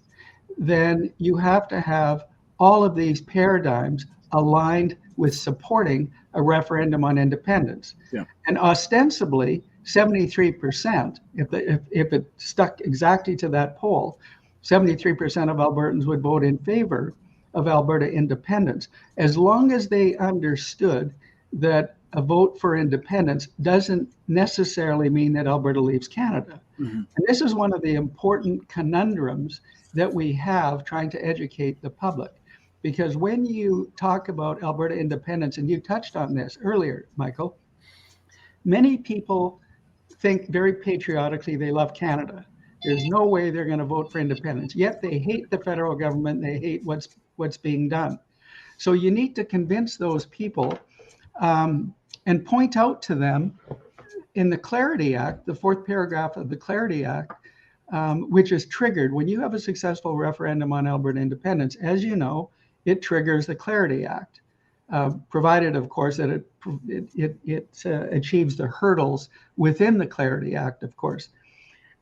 then you have to have all of these paradigms aligned with supporting a referendum on independence. Yeah. And ostensibly, 73%, if it stuck exactly to that poll, 73% of Albertans would vote in favor of Alberta independence, as long as they understood that a vote for independence doesn't necessarily mean that Alberta leaves Canada. Mm-hmm. And this is one of the important conundrums that we have trying to educate the public. Because when you talk about Alberta independence, and you touched on this earlier, Michael, many people think very patriotically they love Canada. There's no way they're going to vote for independence. Yet they hate the federal government. They hate what's being done. So you need to convince those people and point out to them in the Clarity Act, the 4th paragraph of the Clarity Act, which is triggered when you have a successful referendum on Alberta independence. As you know, it triggers the Clarity Act, provided, of course, that it achieves the hurdles within the Clarity Act, of course.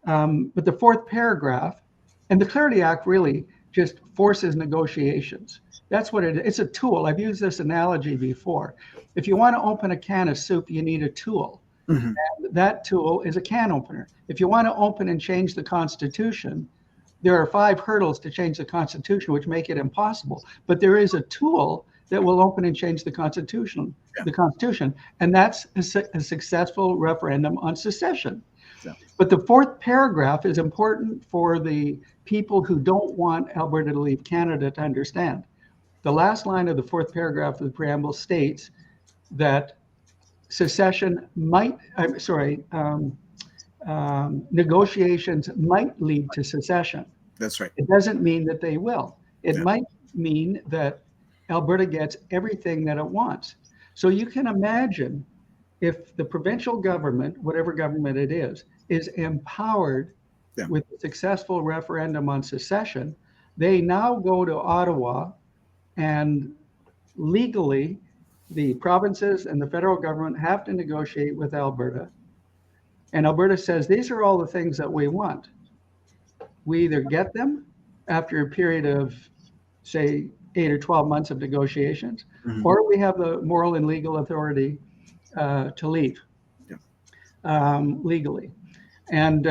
But the 4th paragraph, and the Clarity Act really just forces negotiations. That's what it is. It's a tool. I've used this analogy before. If you want to open a can of soup, you need a tool. Mm-hmm. And that tool is a can opener. If you want to open and change the Constitution, there are 5 hurdles to change the Constitution, which make it impossible. But there is a tool that will open and change the Constitution, and that's a successful referendum on secession. Yeah. But the 4th paragraph is important for the people who don't want Alberta to leave Canada to understand. The last line of the 4th paragraph of the preamble states that negotiations might lead to secession. That's right. It doesn't mean that they will. It might mean that Alberta gets everything that it wants. So you can imagine if the provincial government, whatever government it is empowered with a successful referendum on secession, they now go to Ottawa, and legally the provinces and the federal government have to negotiate with Alberta. And Alberta says, these are all the things that we want. We either get them after a period of, say, 8 or 12 months of negotiations, or we have the moral and legal authority to leave legally. And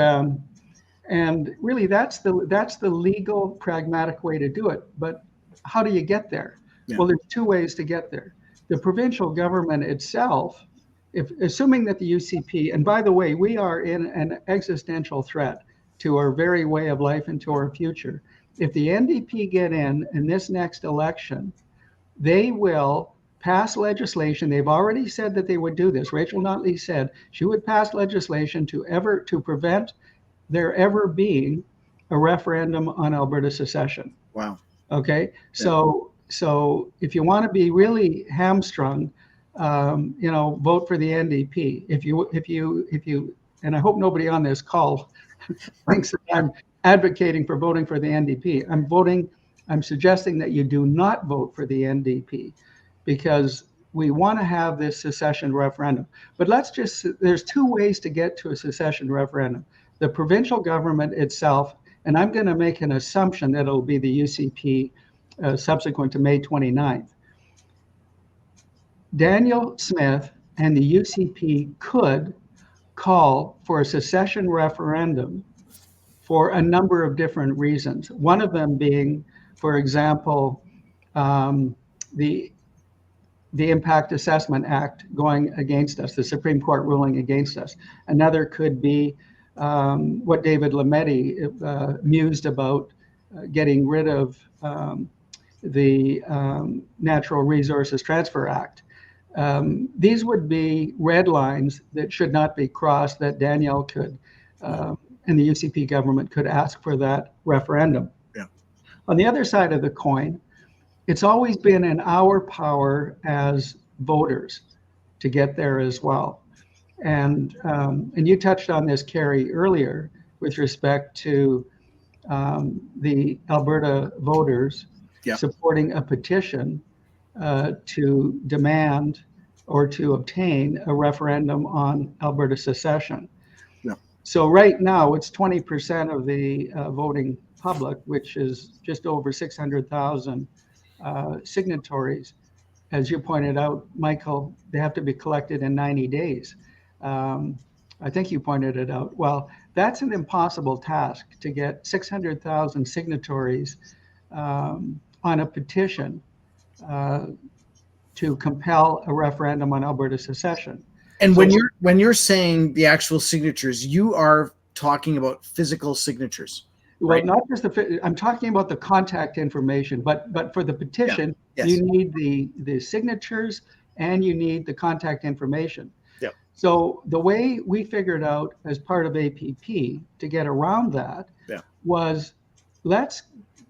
really, that's the legal, pragmatic way to do it. But how do you get there? Well, there's two ways to get there. The provincial government itself, assuming that the UCP, and by the way, we are in an existential threat to our very way of life and to our future. If the NDP get in this next election, they will pass legislation. They've already said that they would do this. Rachel Notley said she would pass legislation to prevent there ever being a referendum on Alberta secession. Wow. Okay. So if you want to be really hamstrung, vote for the NDP. If you, and I hope nobody on this call thinks that I'm advocating for voting for the NDP. I'm suggesting that you do not vote for the NDP, because we want to have this secession referendum. But there's two ways to get to a secession referendum. The provincial government itself, and I'm going to make an assumption that it'll be the UCP subsequent to May 29th. Daniel Smith and the UCP could call for a secession referendum for a number of different reasons. One of them being, for example, the Impact Assessment Act going against us, the Supreme Court ruling against us. Another could be what David Lametti mused about, getting rid of the Natural Resources Transfer Act. These would be red lines that should not be crossed, that Danielle could, and the UCP government could ask for that referendum. Yeah. On the other side of the coin, it's always been in our power as voters to get there as well. And you touched on this, Carrie, earlier with respect to the Alberta voters supporting a petition to demand or to obtain a referendum on Alberta secession. Yeah. So right now it's 20% of the voting public, which is just over 600,000 signatories. As you pointed out, Michael, they have to be collected in 90 days. I think you pointed it out. Well, that's an impossible task, to get 600,000 signatories on a petition to compel a referendum on Alberta secession. And so, when you're saying the actual signatures, you are talking about physical signatures. Well, right? Not just I'm talking about the contact information, but for the petition, you need the signatures and you need the contact information. Yeah. So the way we figured out as part of APP to get around that was, let's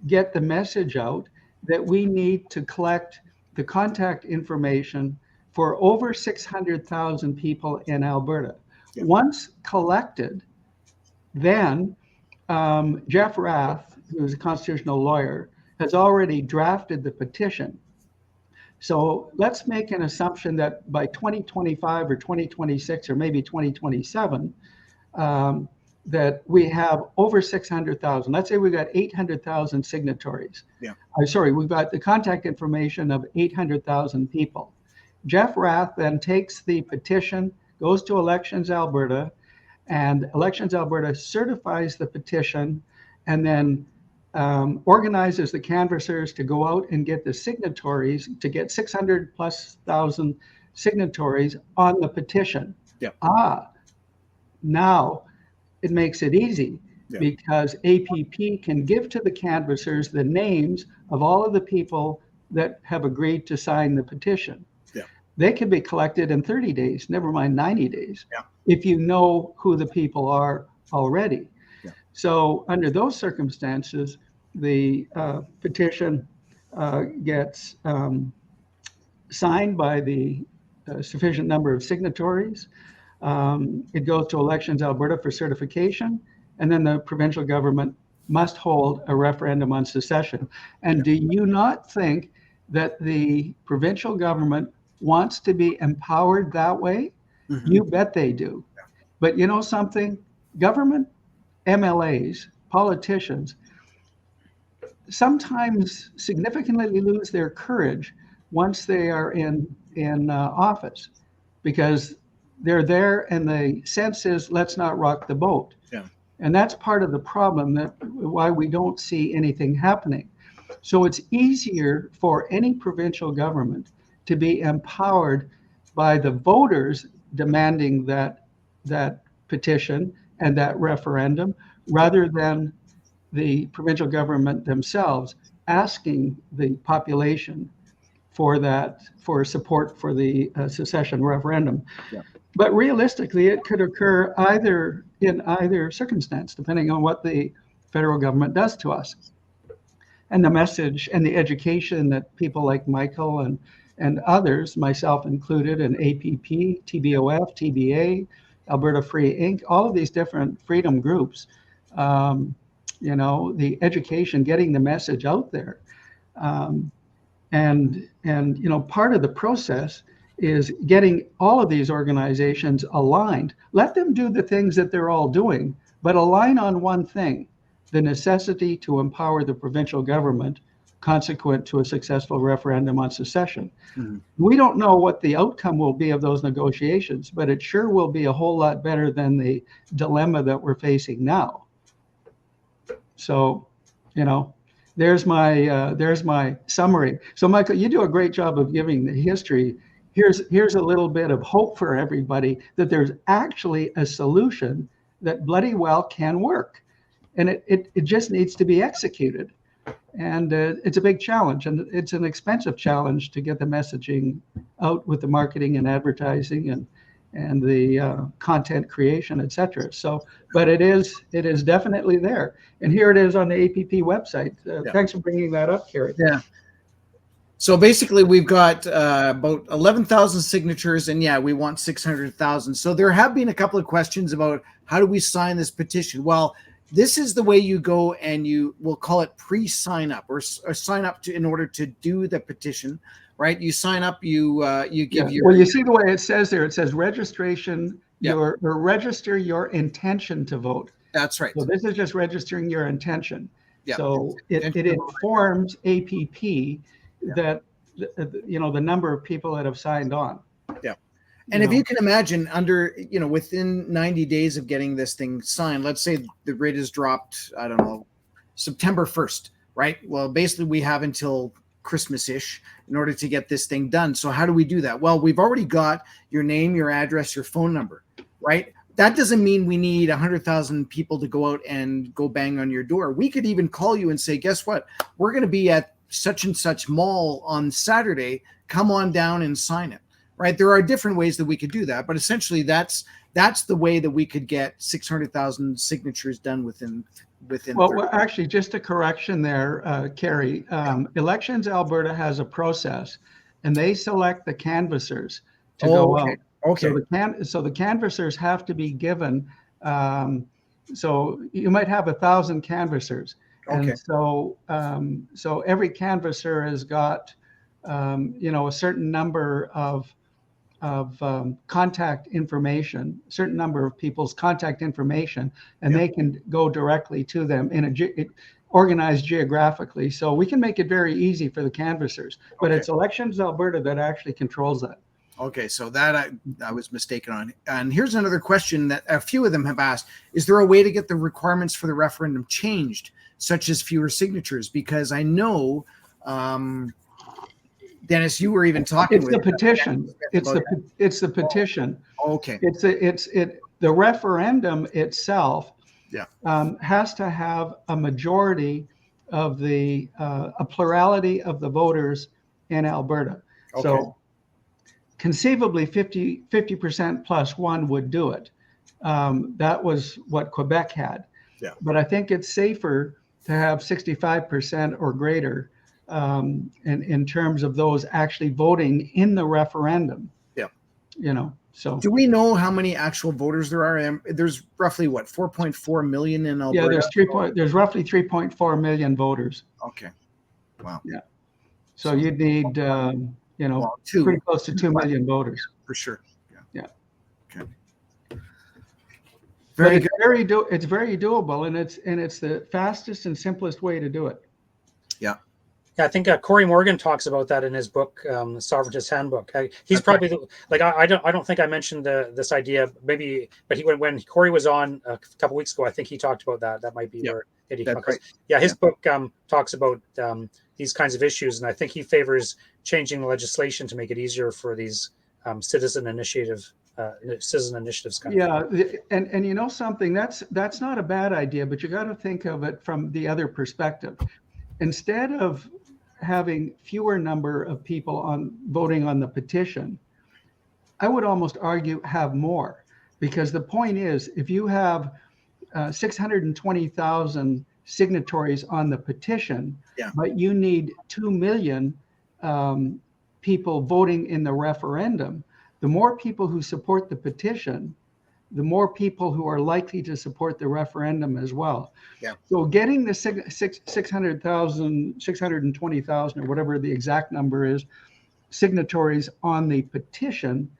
get the message out that we need to collect the contact information for over 600,000 people in Alberta. Yeah. Once collected, then Jeff Rath, who's a constitutional lawyer, has already drafted the petition. So let's make an assumption that by 2025 or 2026 or maybe 2027, that we have over 600,000. Let's say we've got 800,000 signatories. Yeah. We've got the contact information of 800,000 people. Jeff Rath then takes the petition, goes to Elections Alberta, and Elections Alberta certifies the petition, and then organizes the canvassers to go out and get the signatories, to get 600,000+ signatories on the petition. Yeah. Now it makes it easy, because APP can give to the canvassers the names of all of the people that have agreed to sign the petition. Yeah. They can be collected in 30 days, never mind 90 days, if you know who the people are already. Yeah. So under those circumstances, the petition gets signed by the a sufficient number of signatories. It goes to Elections Alberta for certification, and then the provincial government must hold a referendum on secession. And do you not think that the provincial government wants to be empowered that way? Mm-hmm. You bet they do. But you know something? Government, MLAs, politicians, sometimes significantly lose their courage once they are in office, because they're there and the sense is, let's not rock the boat. Yeah. And that's part of the problem, that why we don't see anything happening. So it's easier for any provincial government to be empowered by the voters demanding that petition and that referendum, rather than the provincial government themselves asking the population for support for the secession referendum. Yeah. But realistically, it could occur in either circumstance, depending on what the federal government does to us. And the message and the education that people like Michael and others, myself included, and APP, TBOF, TBA, Alberta Free Inc., all of these different freedom groups, the education, getting the message out there. And part of the process is getting all of these organizations aligned. Let them do the things that they're all doing, but align on one thing: the necessity to empower the provincial government consequent to a successful referendum on secession. Mm-hmm. We don't know what the outcome will be of those negotiations, but it sure will be a whole lot better than the dilemma that we're facing now. So, there's my summary. So, Michael, you do a great job of giving the history. Here's a little bit of hope for everybody that there's actually a solution that bloody well can work, and it just needs to be executed. And it's a big challenge, and it's an expensive challenge to get the messaging out with the marketing and advertising and the content creation, et cetera. So, but it is definitely there. And here it is on the APP website. Thanks for bringing that up, Kerry. Yeah. So basically, we've got about 11,000 signatures, and we want 600,000. So there have been a couple of questions about how do we sign this petition? Well, this is the way you go, and we'll call it pre-sign up or sign up in order to do the petition, right? You sign up, you give your. Well, you see the way it says there. It says registration, or register your intention to vote. That's right. So this is just registering your intention. Yeah. So it informs APP that the number of people that have signed on. Yeah. And if you can imagine, within 90 days of getting this thing signed, let's say the rate is dropped, I don't know, September 1st, right? Well, basically we have until Christmas-ish in order to get this thing done. So how do we do that? Well, we've already got your name, your address, your phone number, right? That doesn't mean we need 100,000 people to go out and go bang on your door. We could even call you and say, guess what? We're going to be at such and such mall on Saturday. Come on down and sign it, right? There are different ways that we could do that, but essentially that's the way that we could get 600,000 signatures done within. Well, actually, just a correction there, Kerry. Elections Alberta has a process, and they select the canvassers to go out. Okay. So the canvassers have to be given. So you might have 1,000 canvassers. Okay. And so every canvasser has got a certain number of contact information, a certain number of people's contact information, and they can go directly to them organized geographically. So we can make it very easy for the canvassers, but it's Elections Alberta that actually controls that. Okay, so that I was mistaken on. And here's another question that a few of them have asked: is there a way to get the requirements for the referendum changed, such as fewer signatures? Because I know, Dennis, you were even talking. It's the petition. It's the petition. Okay. The referendum itself. Has to have a majority of a plurality of the voters in Alberta. Okay. So conceivably 50% plus one would do it. That was what Quebec had. Yeah. But I think it's safer to have 65% or greater in terms of those actually voting in the referendum. Yeah. So do we know how many actual voters there are? There's roughly what, 4.4 million in Alberta? Yeah, there's roughly 3.4 million voters. Okay. Wow. Yeah. So you'd need, Well, pretty close to 2 million voters. for sure. Yeah. Okay. But Very it's good. it's very doable, and it's the fastest and simplest way to do it. Yeah. Yeah, I think Corey Morgan talks about that in his book, The Sovereigntist Handbook. He's probably I don't think I mentioned this idea, maybe, but when Corey was on a couple weeks ago, I think he talked about that. That might be where it came. Right. Yeah, his book talks about these kinds of issues, and I think he favors changing the legislation to make it easier for these citizen initiatives. And something, that's not a bad idea, but you got to think of it from the other perspective. Instead of having fewer number of people voting on the petition, I would almost argue have more, because the point is, if you have 620,000 signatories on the petition, but you need 2 million people voting in the referendum, the more people who support the petition, the more people who are likely to support the referendum as well. Yeah. So getting the 600,000, 620,000, or whatever the exact number is, signatories on the petition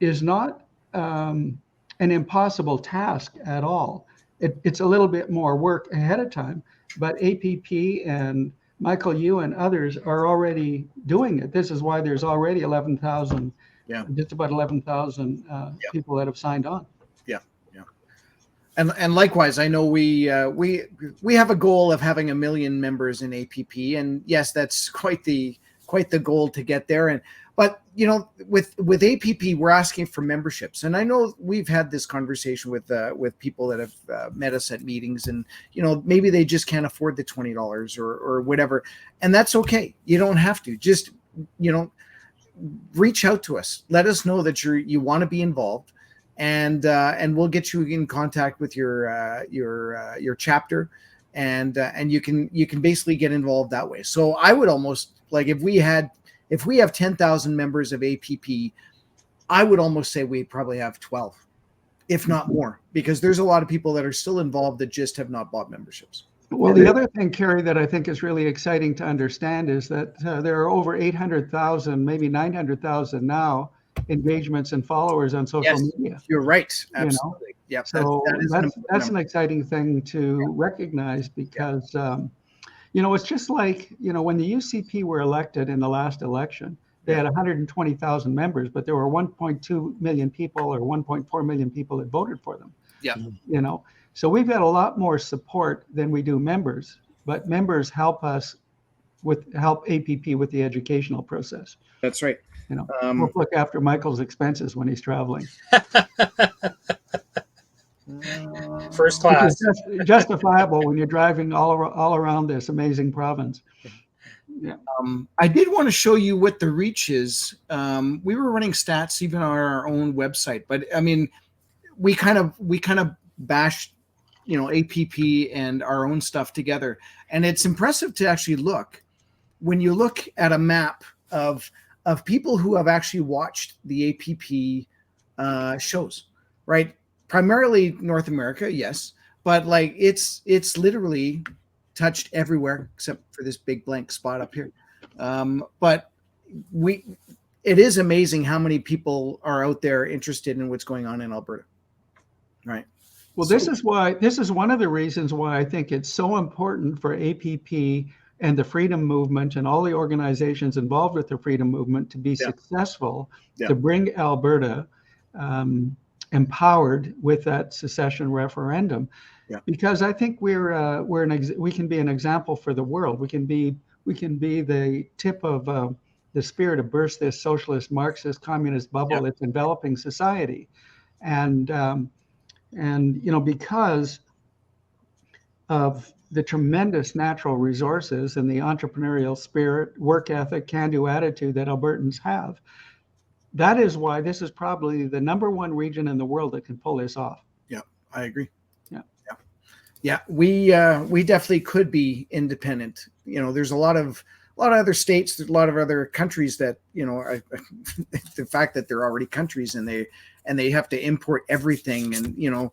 is not an impossible task at all. It's a little bit more work ahead of time, but APP and Michael, you and others are already doing it. This is why there's already 11,000. Just about 11,000 people that have signed on. Yeah. And likewise, I know we have a goal of having 1 million members in APP, and yes, that's quite the goal to get there. But with APP, we're asking for memberships, and I know we've had this conversation with people that have met us at meetings, and maybe they just can't afford the $20 or whatever, and that's okay. You don't have to. Just reach out to us. Let us know that you want to be involved, and we'll get you in contact with your chapter, and you can basically get involved that way. So I would almost, like, if we have 10,000 members of APP, I would almost say we probably have 12, if not more, because there's a lot of people that are still involved that just have not bought memberships. Well, the other thing, Kerry, that I think is really exciting to understand is that there are over 800,000, maybe 900,000 now, engagements and followers on social media. You're right. Absolutely. Yeah. So that's an exciting thing to recognize, because, it's just like, when the UCP were elected in the last election, they had 120,000 members, but there were 1.2 million people or 1.4 million people that voted for them. Yeah. So we've got a lot more support than we do members, but members help us help APP with the educational process. That's right. We'll look after Michael's expenses when he's traveling. First class. Which is justifiable when you're driving all around this amazing province. Yeah. I did want to show you what the reach is. We were running stats even on our own website, but I mean, we kind of bashed APP and our own stuff together, and it's impressive to actually look when you look at a map of people who have actually watched the APP shows, right? Primarily North America, yes, but like it's literally touched everywhere except for this big blank spot up here. But it is amazing how many people are out there interested in what's going on in Alberta, right? Well, this is one of the reasons why I think it's so important for APP and the freedom movement and all the organizations involved with the freedom movement to be successful, to bring Alberta empowered with that secession referendum. Yeah. Because I think we can be an example for the world. We can be the tip of the spear to burst this socialist, Marxist, communist bubble that's enveloping society, and because of the tremendous natural resources and the entrepreneurial spirit, work ethic, can-do attitude that Albertans have. That is why this is probably the #1 region in the world that can pull this off. Yeah, I agree. Yeah, we definitely could be independent. There's a lot of lot of other states, there's a lot of other countries that, you know, the fact that they're already countries and they have to import everything. And, you know,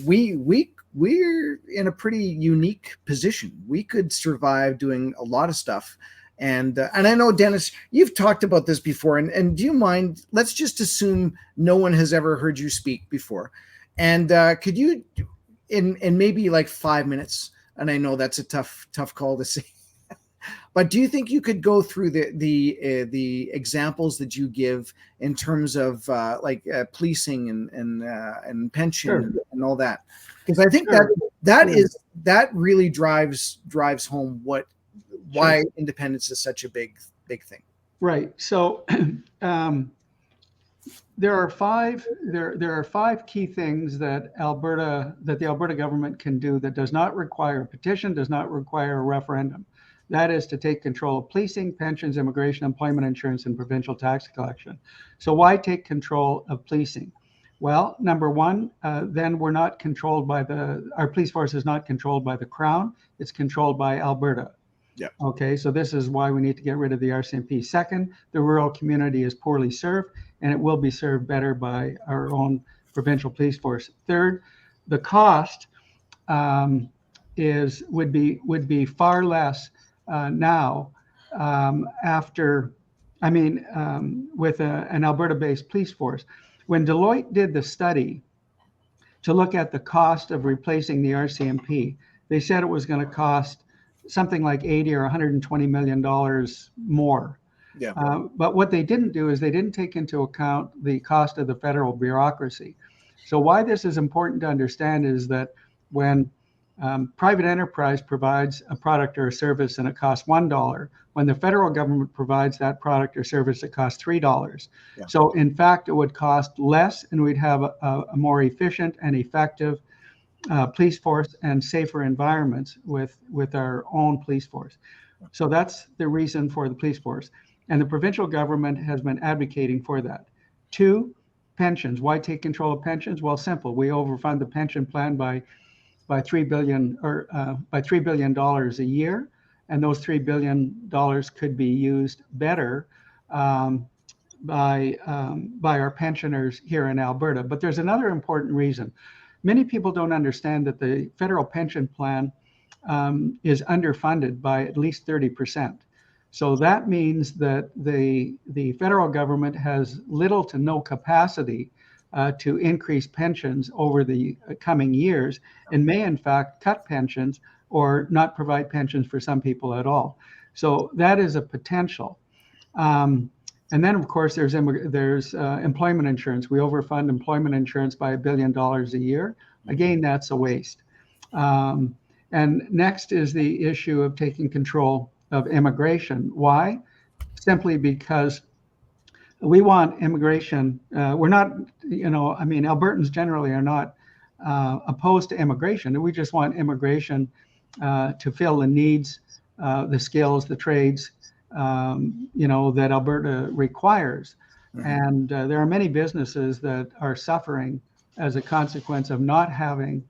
we're in a pretty unique position. We could survive doing a lot of stuff. And I know, Dennis, you've talked about this before. And do you mind? Let's just assume no one has ever heard you speak before. And could you, in maybe like 5 minutes, and I know that's a tough call to say, but do you think you could go through the examples that you give in terms of policing and pension, Sure. and all that? Because I think Sure. that really drives home why independence is such a big thing. Right. So there are five key things that the Alberta government can do that does not require a petition, does not require a referendum. That is to take control of policing, pensions, immigration, employment insurance, and provincial tax collection. So why take control of policing? Well, number one, then we're not controlled by our police force is not controlled by the Crown. It's controlled by Alberta. Yeah. Okay, so this is why we need to get rid of the RCMP. Second, the rural community is poorly served, and it will be served better by our own provincial police force. Third, the cost would be far less now with an Alberta-based police force. When Deloitte did the study to look at the cost of replacing the RCMP, they said it was going to cost something like $80 or $120 million more. Yeah. But what they didn't do is they didn't take into account the cost of the federal bureaucracy. So why this is important to understand is that when private enterprise provides a product or a service and it costs $1, when the federal government provides that product or service, it costs $3. Yeah. So in fact, it would cost less, and we'd have a more efficient and effective police force and safer environments with our own police force. So that's the reason for the police force. And the provincial government has been advocating for that. 2, pensions. Why take control of pensions? Well, simple. We overfund the pension plan by $3 billion a year, and those $3 billion could be used better by our pensioners here in Alberta. But there's another important reason. Many people don't understand that the federal pension plan is underfunded by at least 30%. So that means that the federal government has little to no capacity to increase pensions over the coming years, and may in fact cut pensions or not provide pensions for some people at all. So that is a potential. And then, of course, there's employment insurance. We overfund employment insurance by $1 billion a year. Again, that's a waste. And next is the issue of taking control of immigration. Why? Simply because we want immigration. We're not, Albertans generally are not opposed to immigration. We just want immigration to fill the needs, the skills, the trades, that Alberta requires. Mm-hmm. And there are many businesses that are suffering as a consequence of not having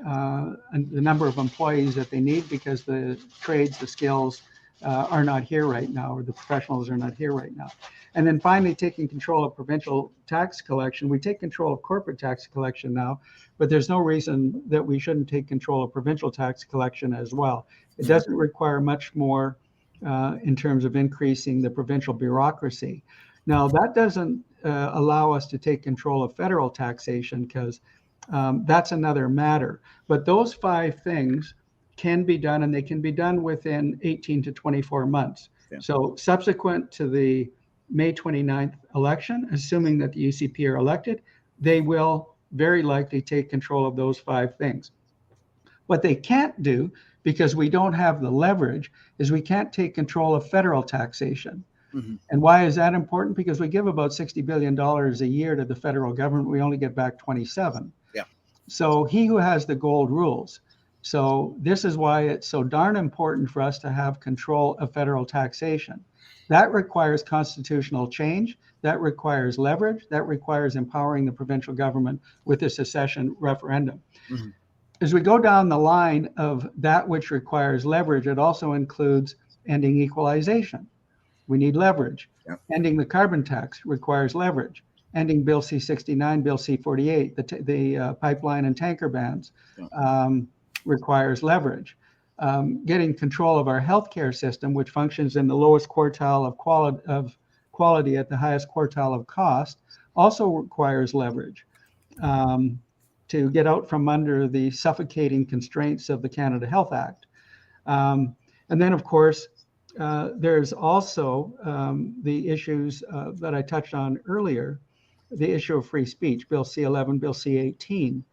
the number of employees that they need, because the trades, the skills are not here right now, or the professionals are not here right now. And then finally, taking control of provincial tax collection. We take control of corporate tax collection now, but there's no reason that we shouldn't take control of provincial tax collection as well. It doesn't require much more in terms of increasing the provincial bureaucracy. Now, that doesn't allow us to take control of federal taxation, because that's another matter. But those 5 things can be done, and they can be done within 18 to 24 months. Yeah. So subsequent to the May 29th election, assuming that the UCP are elected, they will very likely take control of those 5 things. What they can't do, because we don't have the leverage, is we can't take control of federal taxation. Mm-hmm. And why is that important? Because we give about $60 billion a year to the federal government. We only get back 27. Yeah. So he who has the gold rules. So this is why it's so darn important for us to have control of federal taxation. That requires constitutional change. That requires leverage. That requires empowering the provincial government with a secession referendum. Mm-hmm. As we go down the line of that which requires leverage, it also includes ending equalization. We need leverage. Yep. Ending the carbon tax requires leverage. Ending Bill C-69, Bill C-48, the pipeline and tanker bans, requires leverage. Getting control of our healthcare system, which functions in the lowest quartile of quality at the highest quartile of cost, also requires leverage to get out from under the suffocating constraints of the Canada Health Act. And then, of course, there's also the issues that I touched on earlier, the issue of free speech, Bill C-11, Bill C-18,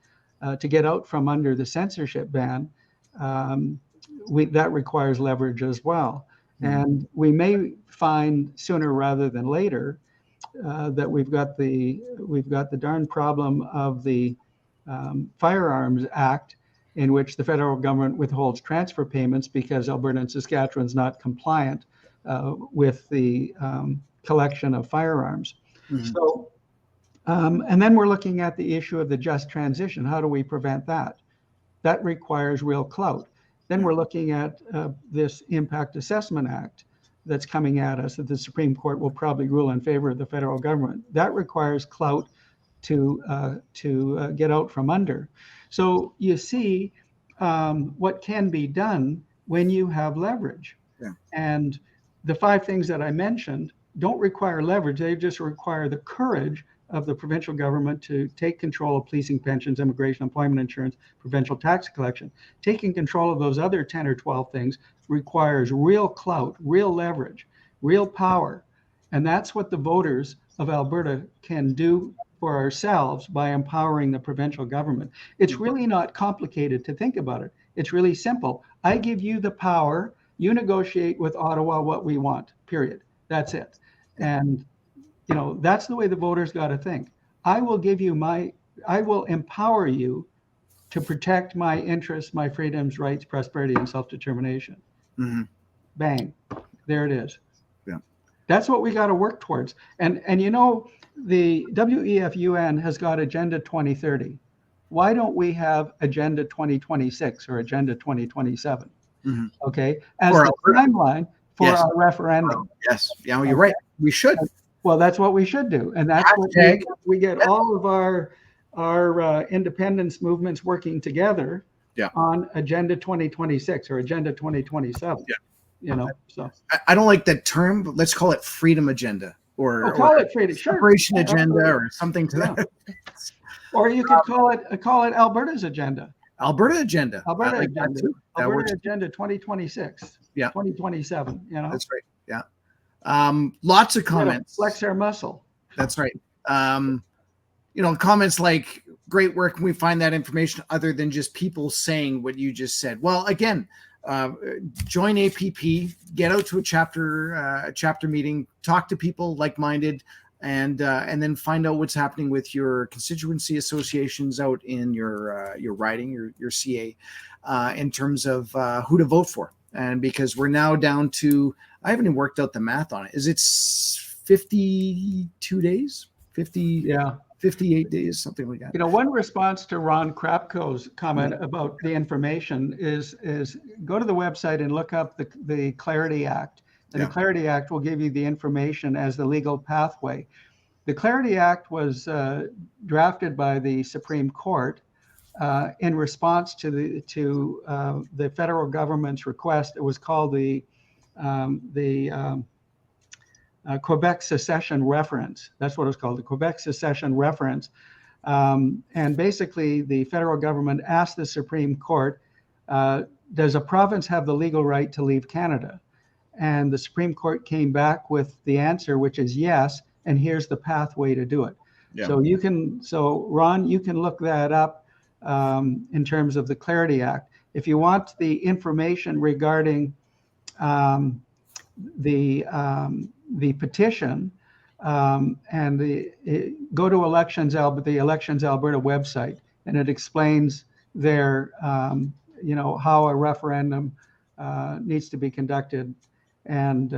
to get out from under the censorship ban. That requires leverage as well. And we may find sooner rather than later that we've got the darn problem of the Firearms Act, in which the federal government withholds transfer payments because Alberta and Saskatchewan's not compliant with the collection of firearms. So, and then we're looking at the issue of the just transition. How do we prevent that? That requires real clout. Then we're looking at this Impact Assessment Act that's coming at us, that the Supreme Court will probably rule in favor of the federal government. That requires clout to get out from under. So you see what can be done when you have leverage. Yeah. And the 5 things that I mentioned don't require leverage. They just require the courage of the provincial government to take control of policing, pensions, immigration, employment insurance, provincial tax collection. Taking control of those other 10 or 12 things requires real clout, real leverage, real power. And that's what the voters of Alberta can do for ourselves by empowering the provincial government. It's really not complicated to think about it. It's really simple. I give you the power, you negotiate with Ottawa what we want, period. That's it. And that's the way the voters got to think. I will empower you to protect my interests, my freedoms, rights, prosperity, and self-determination. Bang, there it is. Yeah. That's what we got to work towards. And the WEF-UN has got Agenda 2030. Why don't we have Agenda 2026 or Agenda 2027? Okay, as the timeline for our referendum. Yes, yeah, you're right. We should. Well, that's what we should do, and that's what we get all of our independence movements working together on Agenda 2026 or Agenda 2027. Yeah. So I don't like that term, but let's call it Freedom Agenda or call it Freedom Separation Agenda or something to that. Or you could call it Alberta's Agenda. Alberta Agenda. Alberta like Agenda. Alberta Agenda 2026. Yeah. 2027. That's right. Yeah. Lots of comments. Flex our muscle. That's right. Comments like, great work. Can we find that information other than just people saying what you just said? Well, again, join APP, get out to a chapter meeting, talk to people like-minded, and then find out what's happening with your constituency associations out in your riding, your CA, in terms of who to vote for. And because we're now down to, I haven't even worked out the math on it. Is it 52 days? 58 days, something like that. One response to Ron Krapko's comment about the information is go to the website and look up the Clarity Act. And the Clarity Act will give you the information as the legal pathway. The Clarity Act was drafted by the Supreme Court in response to the federal government's request. It was called the Quebec Secession Reference. That's what it's called, the Quebec Secession Reference. And basically, the federal government asked the Supreme Court, does a province have the legal right to leave Canada? And the Supreme Court came back with the answer, which is yes, and here's the pathway to do it. Yeah. So Ron, you can look that up in terms of the Clarity Act. If you want the information regarding the petition, and go to the Elections Alberta website, and it explains there, how a referendum needs to be Conducted, and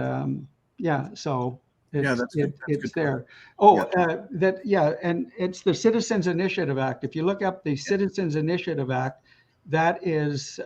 so it's there. And it's the Citizens Initiative Act. If you look up the Citizens Initiative Act, that is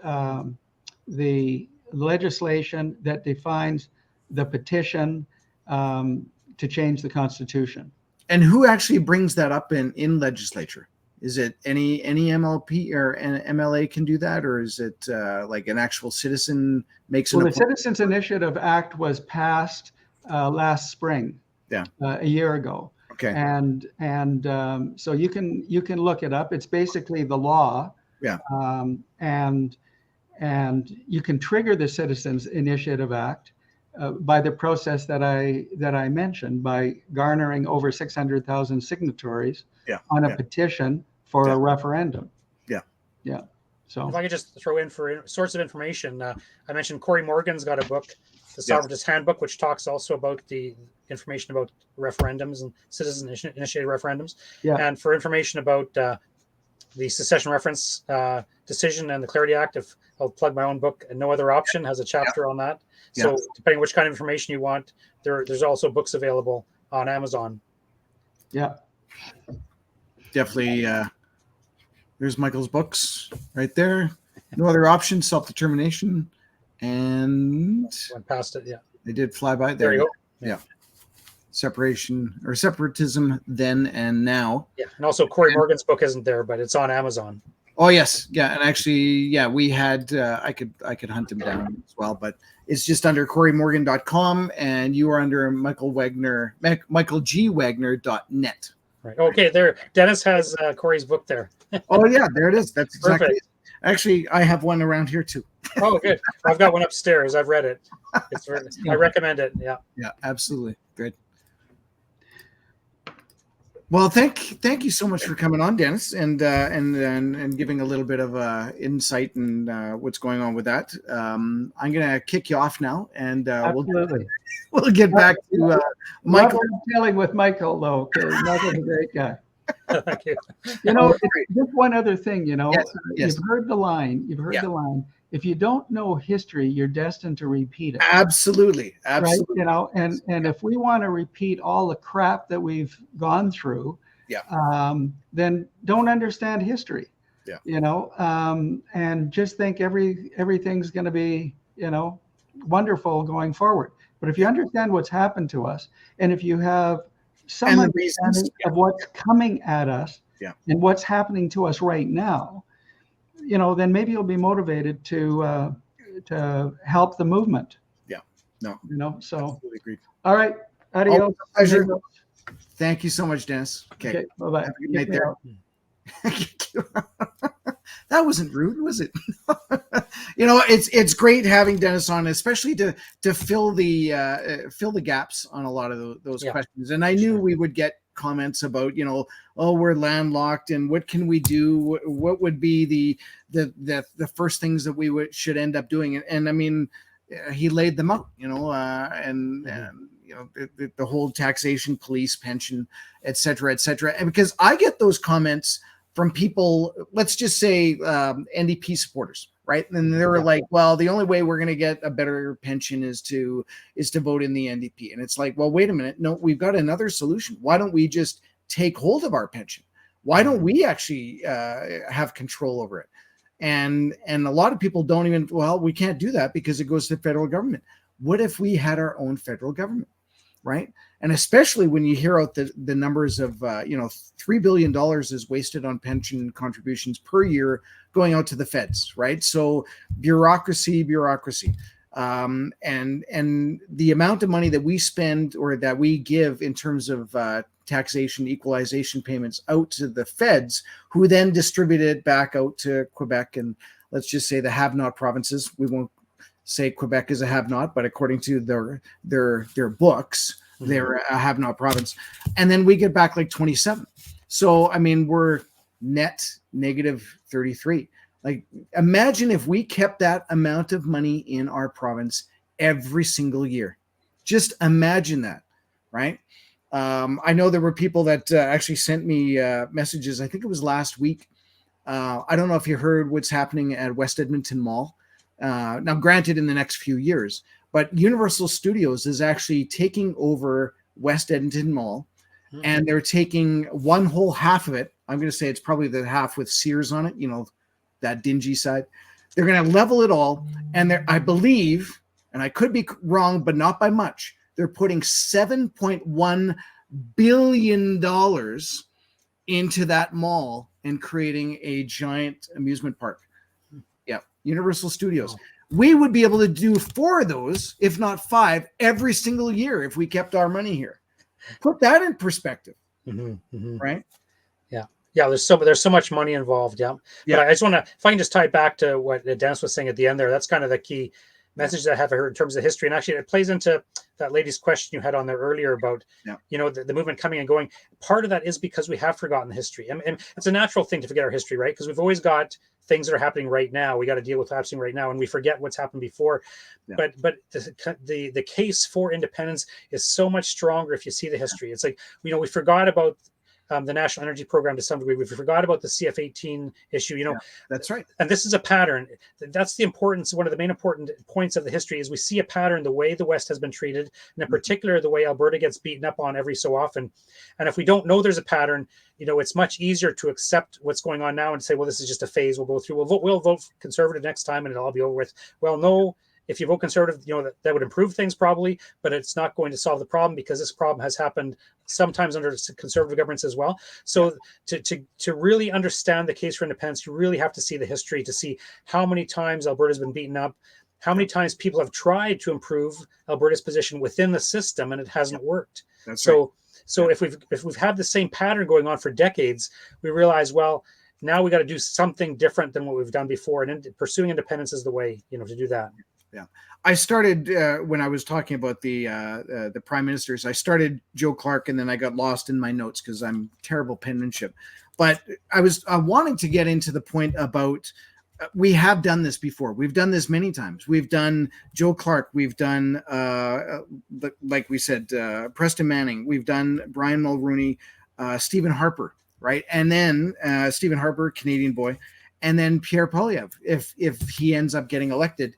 the legislation that defines the petition to change the Constitution. And who actually brings that up in legislature? Is it any MLP or an MLA can do that, or is it like an actual citizen makes? Well, the Citizens Initiative Act was passed last spring, a year ago. Okay. And so you can look it up. It's basically the law. Yeah. And you can trigger the Citizens Initiative Act by the process that I mentioned, by garnering over 600,000 signatories on a petition for a referendum. Yeah. So if I could just throw in for source of information, I mentioned Corey Morgan's got a book, The Sovereignist Handbook, which talks also about the information about referendums and citizen-initiated referendums. Yeah. And for information about the secession reference decision and the Clarity Act, I'll plug my own book, No Other Option, has a chapter on that. So depending on which kind of information you want, there's also books available on Amazon. Yeah. Definitely. There's Michael's books right there. No Other Option, Self-Determination, and went past it. Yeah, they did fly by. There you go. Yeah. Separation or Separatism Then and Now. Yeah, and also Corey Morgan's book isn't there, but it's on Amazon. Oh yes, yeah, and actually, we had I could hunt him down as well, but it's just under CoreyMorgan.com, and you are under MichaelGWagner.net. Right. Okay. There, Dennis has Corey's book there. Oh yeah, there it is. That's exactly Perfect. it. Actually, I have one around here too. Oh, good. I've got one upstairs. I've read it. I recommend it. Yeah. Yeah, absolutely. Good. Well, thank you so much for coming on, Dennis, and giving a little bit of insight and what's going on with that. I'm gonna kick you off now, and we'll get back to Michael. Dealing with Michael though, because Michael's a great guy. Thank you. Just one other thing, Yes. You've heard the line. The line. If you don't know history, you're destined to repeat it. Absolutely. Right? And if we want to repeat all the crap that we've gone through, then don't understand history. And just think everything's going to be, wonderful going forward. But if you understand what's happened to us, and if you have some understanding of what's coming at us and what's happening to us right now, then maybe you'll be motivated to help the movement. So absolutely agreed. All right. Adios. Pleasure. Thank you so much, Dennis. Okay. Bye-bye. Have a good night there. That wasn't rude, was it? It's great having Dennis on, especially to fill the gaps on a lot of those questions. And I knew we would get comments about, we're landlocked and what can we do? What would be the first things that we should end up doing? And I mean, he laid them out, the whole taxation, police, pension, et cetera, et cetera. And because I get those comments from people, let's just say NDP supporters, right? And they were like, well, the only way we're going to get a better pension is to vote in the NDP. And it's like, well, wait a minute. No, we've got another solution. Why don't we just take hold of our pension? Why don't we actually have control over it? And a lot of people don't even, we can't do that because it goes to the federal government. What if we had our own federal government, right? And especially when you hear out the numbers of, $3 billion is wasted on pension contributions per year going out to the feds, right? So bureaucracy. And the amount of money that we spend or that we give in terms of taxation equalization payments out to the feds, who then distribute it back out to Quebec and let's just say the have-not provinces. We won't say Quebec is a have-not, but according to their books, they're a have-not province. And then we get back like 27. So, I mean, we're net negative 33. Like, imagine if we kept that amount of money in our province every single year. Just imagine that, right? I know there were people that actually sent me messages. I think it was last week. I don't know if you heard what's happening at West Edmonton Mall. Now, granted, in the next few years, but Universal Studios is actually taking over West Edmonton Mall, and they're taking one whole half of it. I'm going to say it's probably the half with Sears on it, that dingy side. They're going to level it all. And I believe, and I could be wrong, but not by much, they're putting $7.1 billion into that mall and creating a giant amusement park. Yeah, Universal Studios. We would be able to do 4 of those, if not 5, every single year if we kept our money here. Put that in perspective, right? Yeah, there's so much money involved. Yeah. But I just want to, if I can just tie it back to what Dennis was saying at the end there, that's kind of the key message that I have heard in terms of history. And actually, it plays into that lady's question you had on there earlier about, the movement coming and going. Part of that is because we have forgotten the history. And it's a natural thing to forget our history, right? Because we've always got things that are happening right now. We got to deal with what's happening right now, and we forget what's happened before. Yeah. But the case for independence is so much stronger if you see the history. It's like, we forgot about the National Energy Program to some degree. We forgot about the CF-18 issue, That's right. And this is a pattern. That's the importance. One of the main important points of the history is we see a pattern, the way the West has been treated, and in particular, the way Alberta gets beaten up on every so often. And if we don't know there's a pattern, it's much easier to accept what's going on now and say, well, this is just a phase we'll go through. We'll vote Conservative next time and it'll all be over with. Well, no. If you vote Conservative, that would improve things probably, but it's not going to solve the problem because this problem has happened sometimes under Conservative governments as well. So to really understand the case for independence, you really have to see the history to see how many times Alberta's been beaten up, how many times people have tried to improve Alberta's position within the system and it hasn't worked. That's right. So if we've had the same pattern going on for decades, we realize, well, now we got to do something different than what we've done before, and pursuing independence is the way, to do that. Yeah, I started when I was talking about the prime ministers. I started Joe Clark, and then I got lost in my notes because I'm terrible penmanship. But I was wanting to get into the point about we have done this before. We've done this many times. We've done Joe Clark. We've done like we said, Preston Manning. We've done Brian Mulroney, Stephen Harper, right? And then Stephen Harper, Canadian boy, and then Pierre Poilievre, if he ends up getting elected.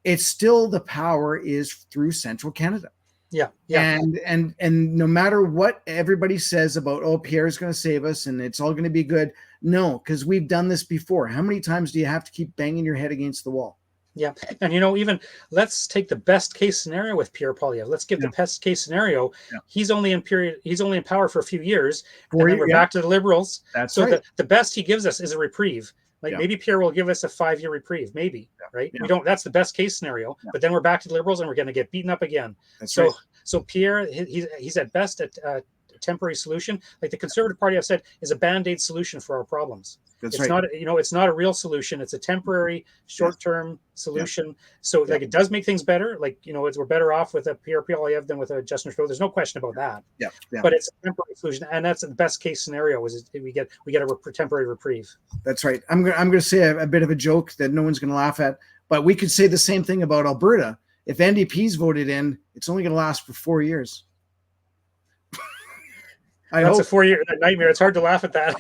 It's still the power is through Central Canada. Yeah. And no matter what everybody says about, Pierre's going to save us and it's all going to be good. No, because we've done this before. How many times do you have to keep banging your head against the wall? Yeah. And, even let's take the best case scenario with Pierre Poilievre. Let's give the best case scenario. Yeah. He's only in power for a few years. And then we're back to the Liberals. That's right. So the best he gives us is a reprieve. Maybe Pierre will give us a 5-year reprieve, maybe, right? Yeah. We don't. That's the best case scenario. Yeah. But then we're back to the Liberals, and we're going to get beaten up again. That's right. So Pierre, he's at best a temporary solution. Like the Conservative Party, I've said, is a Band-Aid solution for our problems. It's right. It's not a real solution. It's a temporary, short-term solution. Yeah. So it does make things better. We're better off with a Pierre Poilievre than with a Justin Trudeau. There's no question about that. Yeah. But it's a temporary solution, and that's the best case scenario. Is we get a temporary reprieve. That's right. I'm going to say a bit of a joke that no one's going to laugh at, but we could say the same thing about Alberta. If NDP's voted in, it's only going to last for 4 years. That's a 4-year nightmare. It's hard to laugh at that.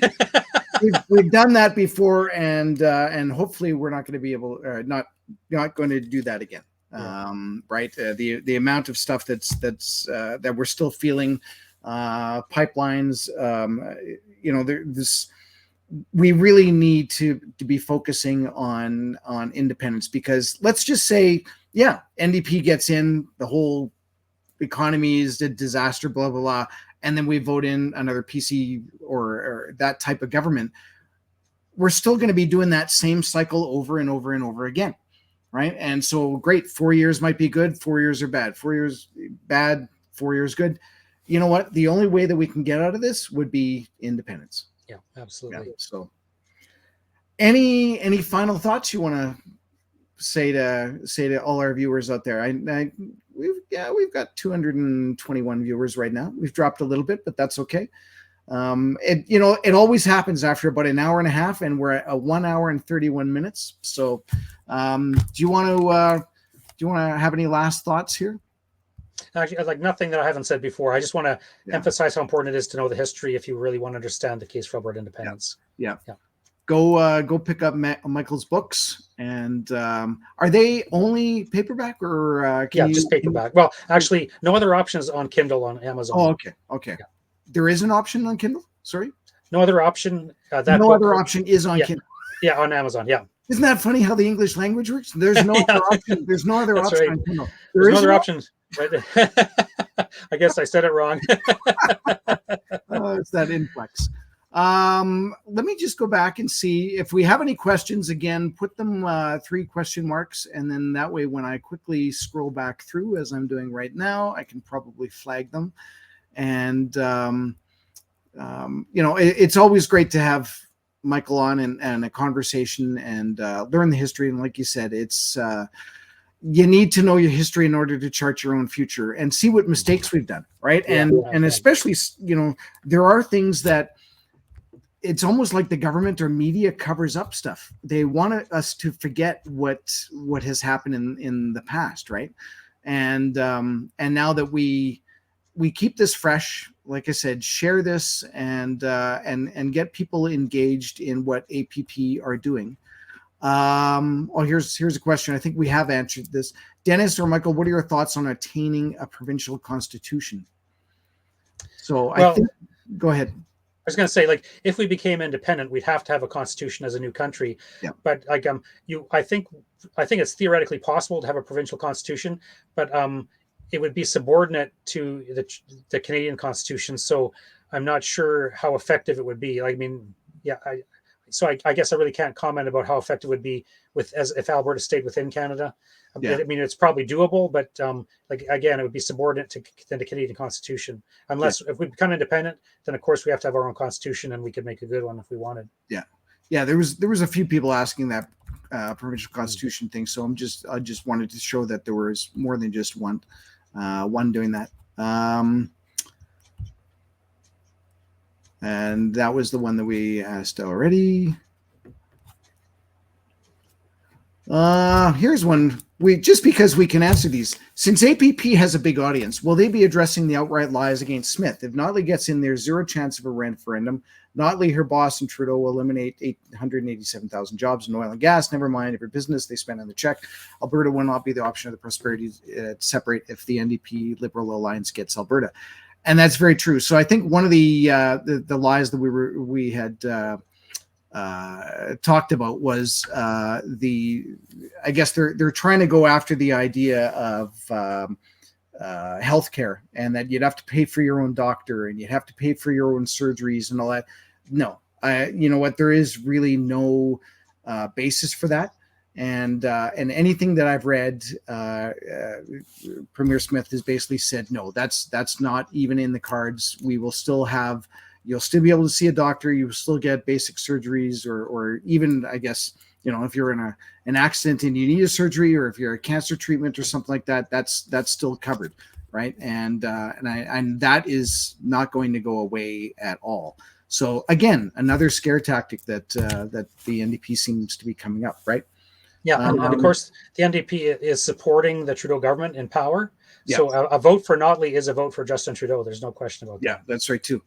we've done that before, and hopefully we're not going to be able, not going to do that again. Right? The amount of stuff that we're still feeling, pipelines. We really need to be focusing on independence, because let's just say, NDP gets in, the whole economy is a disaster, blah blah blah. And then we vote in another PC or that type of government, we're still going to be doing that same cycle over and over and over again, right? And so, great, 4 years might be good, 4 years are bad, 4 years bad, 4 years good. You know what? The only way that we can get out of this would be independence. Yeah, absolutely. Yeah, so, any final thoughts you want to say to all our viewers out there? We've got 221 viewers right now. We've dropped a little bit, but that's okay. It always happens after about an hour and a half, and we're at 1 hour and 31 minutes. So, do you want to have any last thoughts here? Actually, like nothing that I haven't said before. I just want to emphasize how important it is to know the history if you really want to understand the case for Alberta independence. Yeah. Go pick up Michael's books. And are they only paperback or just paperback? Well, actually, no other options on Kindle on Amazon. Oh, okay. Yeah. There is an option on Kindle. Sorry, no other option. Other option is on Kindle. Yeah, on Amazon. Yeah. Isn't that funny how the English language works? There's no other option. There's no other That's option. right. There's no other option. Right. I guess I said it wrong. It's that inflex. Let me just go back and see if we have any questions. Again, put them 3 question marks, and then that way when I quickly scroll back through, as I'm doing right now, I can probably flag them. And it's always great to have Michael on and a conversation and learn the history. And like you said, it's you need to know your history in order to chart your own future and see what mistakes we've done, right? And especially, there are things that it's almost like the government or media covers up stuff. They want us to forget what has happened in the past, right? And now that we keep this fresh, like I said, share this and get people engaged in what APP are doing. Here's a question. I think we have answered this. Dennis or Michael, what are your thoughts on attaining a provincial constitution? So go ahead. I was going to say, like, if we became independent, we'd have to have a constitution as a new country. Yeah. But like, I think it's theoretically possible to have a provincial constitution, but it would be subordinate to the Canadian Constitution. So I'm not sure how effective it would be. I mean, I guess I really can't comment about how effective it would be if Alberta stayed within Canada. Yeah. I mean, it's probably doable, but again, it would be subordinate to the Canadian Constitution. Unless if we become independent, then of course we have to have our own constitution, and we could make a good one if we wanted. Yeah. There was a few people asking that provincial constitution thing, so I just wanted to show that there was more than just one doing that. And that was the one that we asked already. Here's one. Just because we can answer these. Since APP has a big audience, will they be addressing the outright lies against Smith? If Notley gets in, there's zero chance of a referendum. Notley, her boss, and Trudeau will eliminate 887,000 jobs in oil and gas. Never mind every business they spend on the check. Alberta will not be the option of the Prosperity separate if the NDP Liberal Alliance gets Alberta. And that's very true. So I think one of the lies that we had talked about was I guess they're trying to go after the idea of healthcare, and that you'd have to pay for your own doctor and you'd have to pay for your own surgeries and all that. No, you know what? There is really no basis for that. And anything that I've read, Premier Smith has basically said, no, that's not even in the cards. We will still have. You'll still be able to see a doctor. You will still get basic surgeries, or even, I guess, if you're in an accident and you need a surgery, or if you're a cancer treatment or something like that, that's still covered, right? And that is not going to go away at all. So again, another scare tactic that the NDP seems to be coming up, right? Yeah, and of course, the NDP is supporting the Trudeau government in power. Yeah. So a vote for Notley is a vote for Justin Trudeau. There's no question about that. Yeah, that's right too.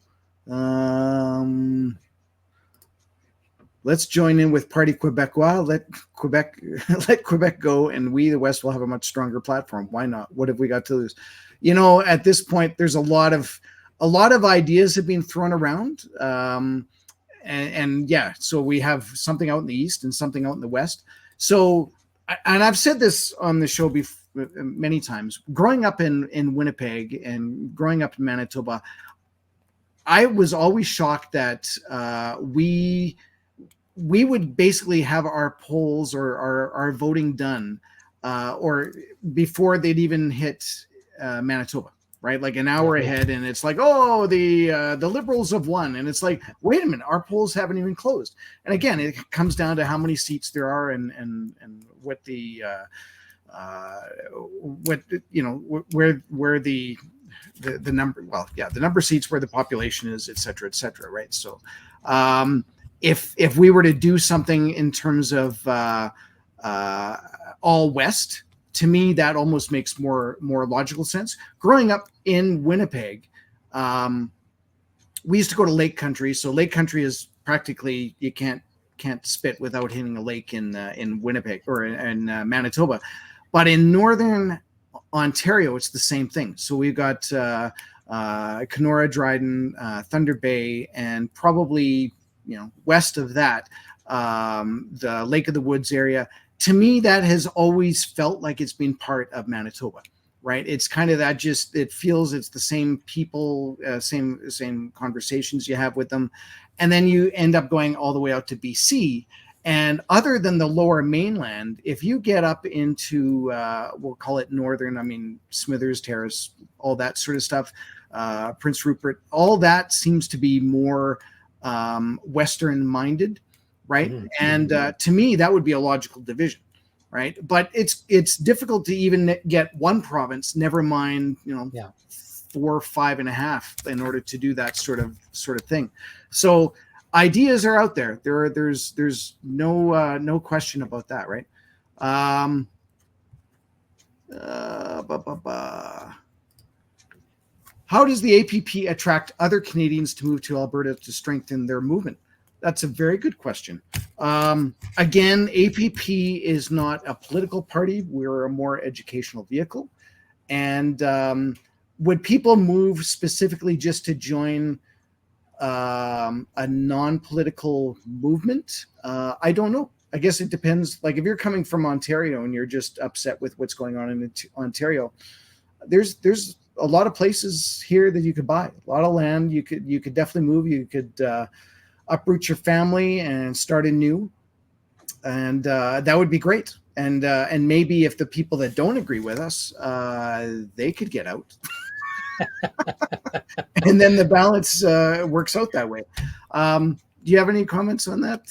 Let's join in with Parti Québécois. Let Quebec go, and we, the West, will have a much stronger platform. Why not? What have we got to lose? At this point, there's a lot of ideas have been thrown around. So we have something out in the East and something out in the West. So, and I've said this on the show many times, growing up in Winnipeg and growing up in Manitoba, I was always shocked that we would basically have our polls or our voting done or before they'd even hit Manitoba, right? Like an hour ahead, and it's like, oh, the Liberals have won, and it's like, wait a minute, our polls haven't even closed. And again, it comes down to how many seats there are and what the where the number, the number of seats, where the population is, et cetera, right? So if we were to do something in terms of all West, to me, that almost makes more logical sense. Growing up in Winnipeg, we used to go to Lake Country. So Lake Country is practically, you can't spit without hitting a lake in Winnipeg or in Manitoba. But in northern Ontario, it's the same thing. So we've got Kenora, Dryden, Thunder Bay, and probably west of that, the Lake of the Woods area. To me, that has always felt like it's been part of Manitoba, right? It's kind of that, just, it feels it's the same people, same conversations you have with them. And then you end up going all the way out to BC. And other than the lower mainland, if you get up into, we'll call it northern, I mean, Smithers Terrace, all that sort of stuff, Prince Rupert, all that seems to be more Western minded, right? Mm-hmm. And to me, that would be a logical division, right? But it's difficult to even get one province, never mind, 4, 5.5, in order to do that sort of thing. So ideas are out there. There's no question about that, right? How does the APP attract other Canadians to move to Alberta to strengthen their movement? That's a very good question. Again, APP is not a political party. We're a more educational vehicle. And would people move specifically just to join a non-political movement? I don't know. I guess it depends. Like, if you're coming from Ontario and you're just upset with what's going on in Ontario, there's a lot of places here that you could buy, a lot of land. You could definitely move. You could uproot your family and start anew, and that would be great. And maybe if the people that don't agree with us, they could get out. And then the balance works out that way. Do you have any comments on that,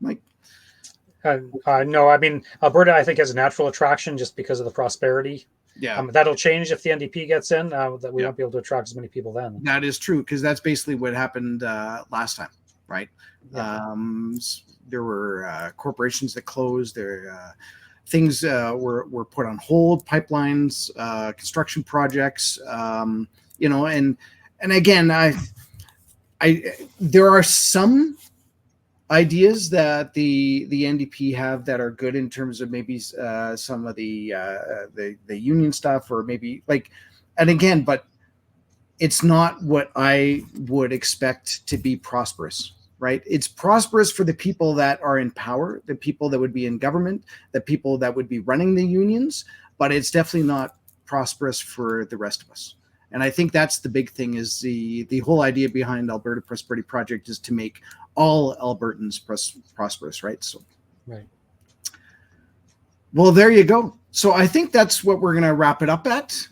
Mike? No, I mean, Alberta, I think, has a natural attraction just because of the prosperity. Yeah, that'll change if the NDP gets in. That we won't be able to attract as many people then. That is true, because that's basically what happened last time, right? Yeah. There were corporations that closed. There things were put on hold. Pipelines, construction projects. And again, I there are some ideas that the NDP have that are good in terms of maybe some of the union stuff, or maybe and again, but it's not what I would expect to be prosperous, right? It's prosperous for the people that are in power, the people that would be in government, the people that would be running the unions, but it's definitely not prosperous for the rest of us. And I think that's the big thing, is the whole idea behind Alberta Prosperity Project is to make all Albertans prosperous, right? So, right. Well, there you go. So I think that's what we're going to wrap it up at.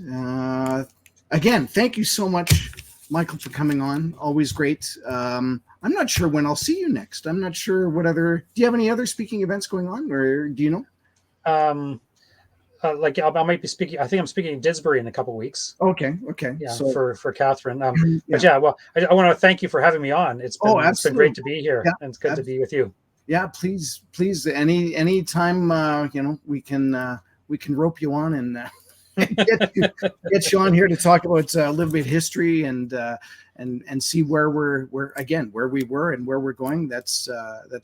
Again, thank you so much, Michael, for coming on. Always great. I'm not sure when I'll see you next. I'm not sure what other. Do you have any other speaking events going on, or do you know? I might be speaking. I think I'm speaking in Didsbury in a couple of weeks. Okay. Yeah, so, for Catherine. But yeah, well, I want to thank you for having me on. It's been great to be here, and it's good to be with you. Yeah, please, any time we can rope you on and get you on here to talk about a little bit of history and see where where we were and where we're going. That's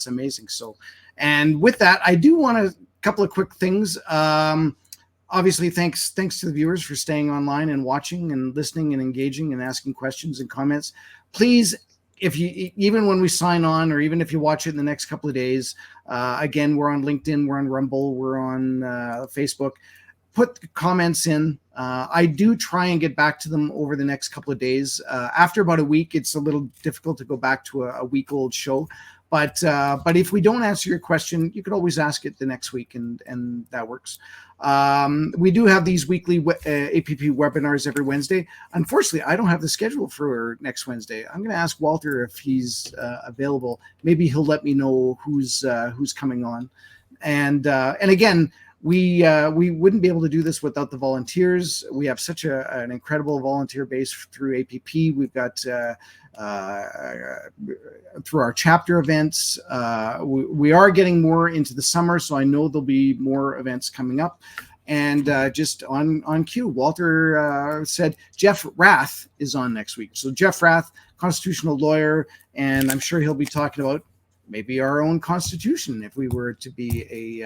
amazing. So, and with that, I do want a couple of quick things. Obviously, thanks to the viewers for staying online and watching and listening and engaging and asking questions and comments. Please, if you, even when we sign on, or even if you watch it in the next couple of days, again, we're on LinkedIn, we're on Rumble, we're on Facebook. Put comments in. I do try and get back to them over the next couple of days. After about a week, it's a little difficult to go back to a week-old show. But if we don't answer your question, you could always ask it the next week, and that works. We do have these weekly APP webinars every Wednesday. Unfortunately, I don't have the schedule for next Wednesday. I'm going to ask Walter if he's available. Maybe he'll let me know who's coming on. And again, we wouldn't be able to do this without the volunteers. We have such an incredible volunteer base through APP. We've got through our chapter events. We are getting more into the summer, so I know there'll be more events coming up. And just on cue, Walter said Jeff Rath is on next week. So Jeff Rath, constitutional lawyer, and I'm sure he'll be talking about maybe our own constitution if we were to be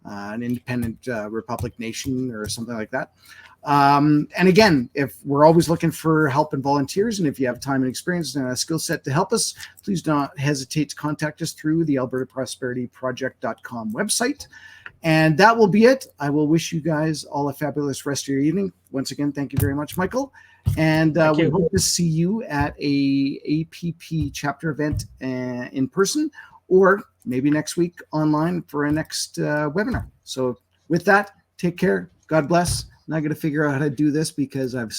an independent republic nation or something like that. And again, if we're always looking for help and volunteers, and if you have time and experience and a skill set to help us, please don't hesitate to contact us through the Alberta Prosperity Project.com website. And that will be it. I will wish you guys all a fabulous rest of your evening. Once again, thank you very much, Michael. And we hope to see you at a APP chapter event in person, or maybe next week online for a next webinar. So with that, take care. God bless. I'm not going to figure out how to do this because I've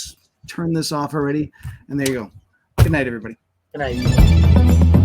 turned this off already. And there you go. Good night, everybody. Good night.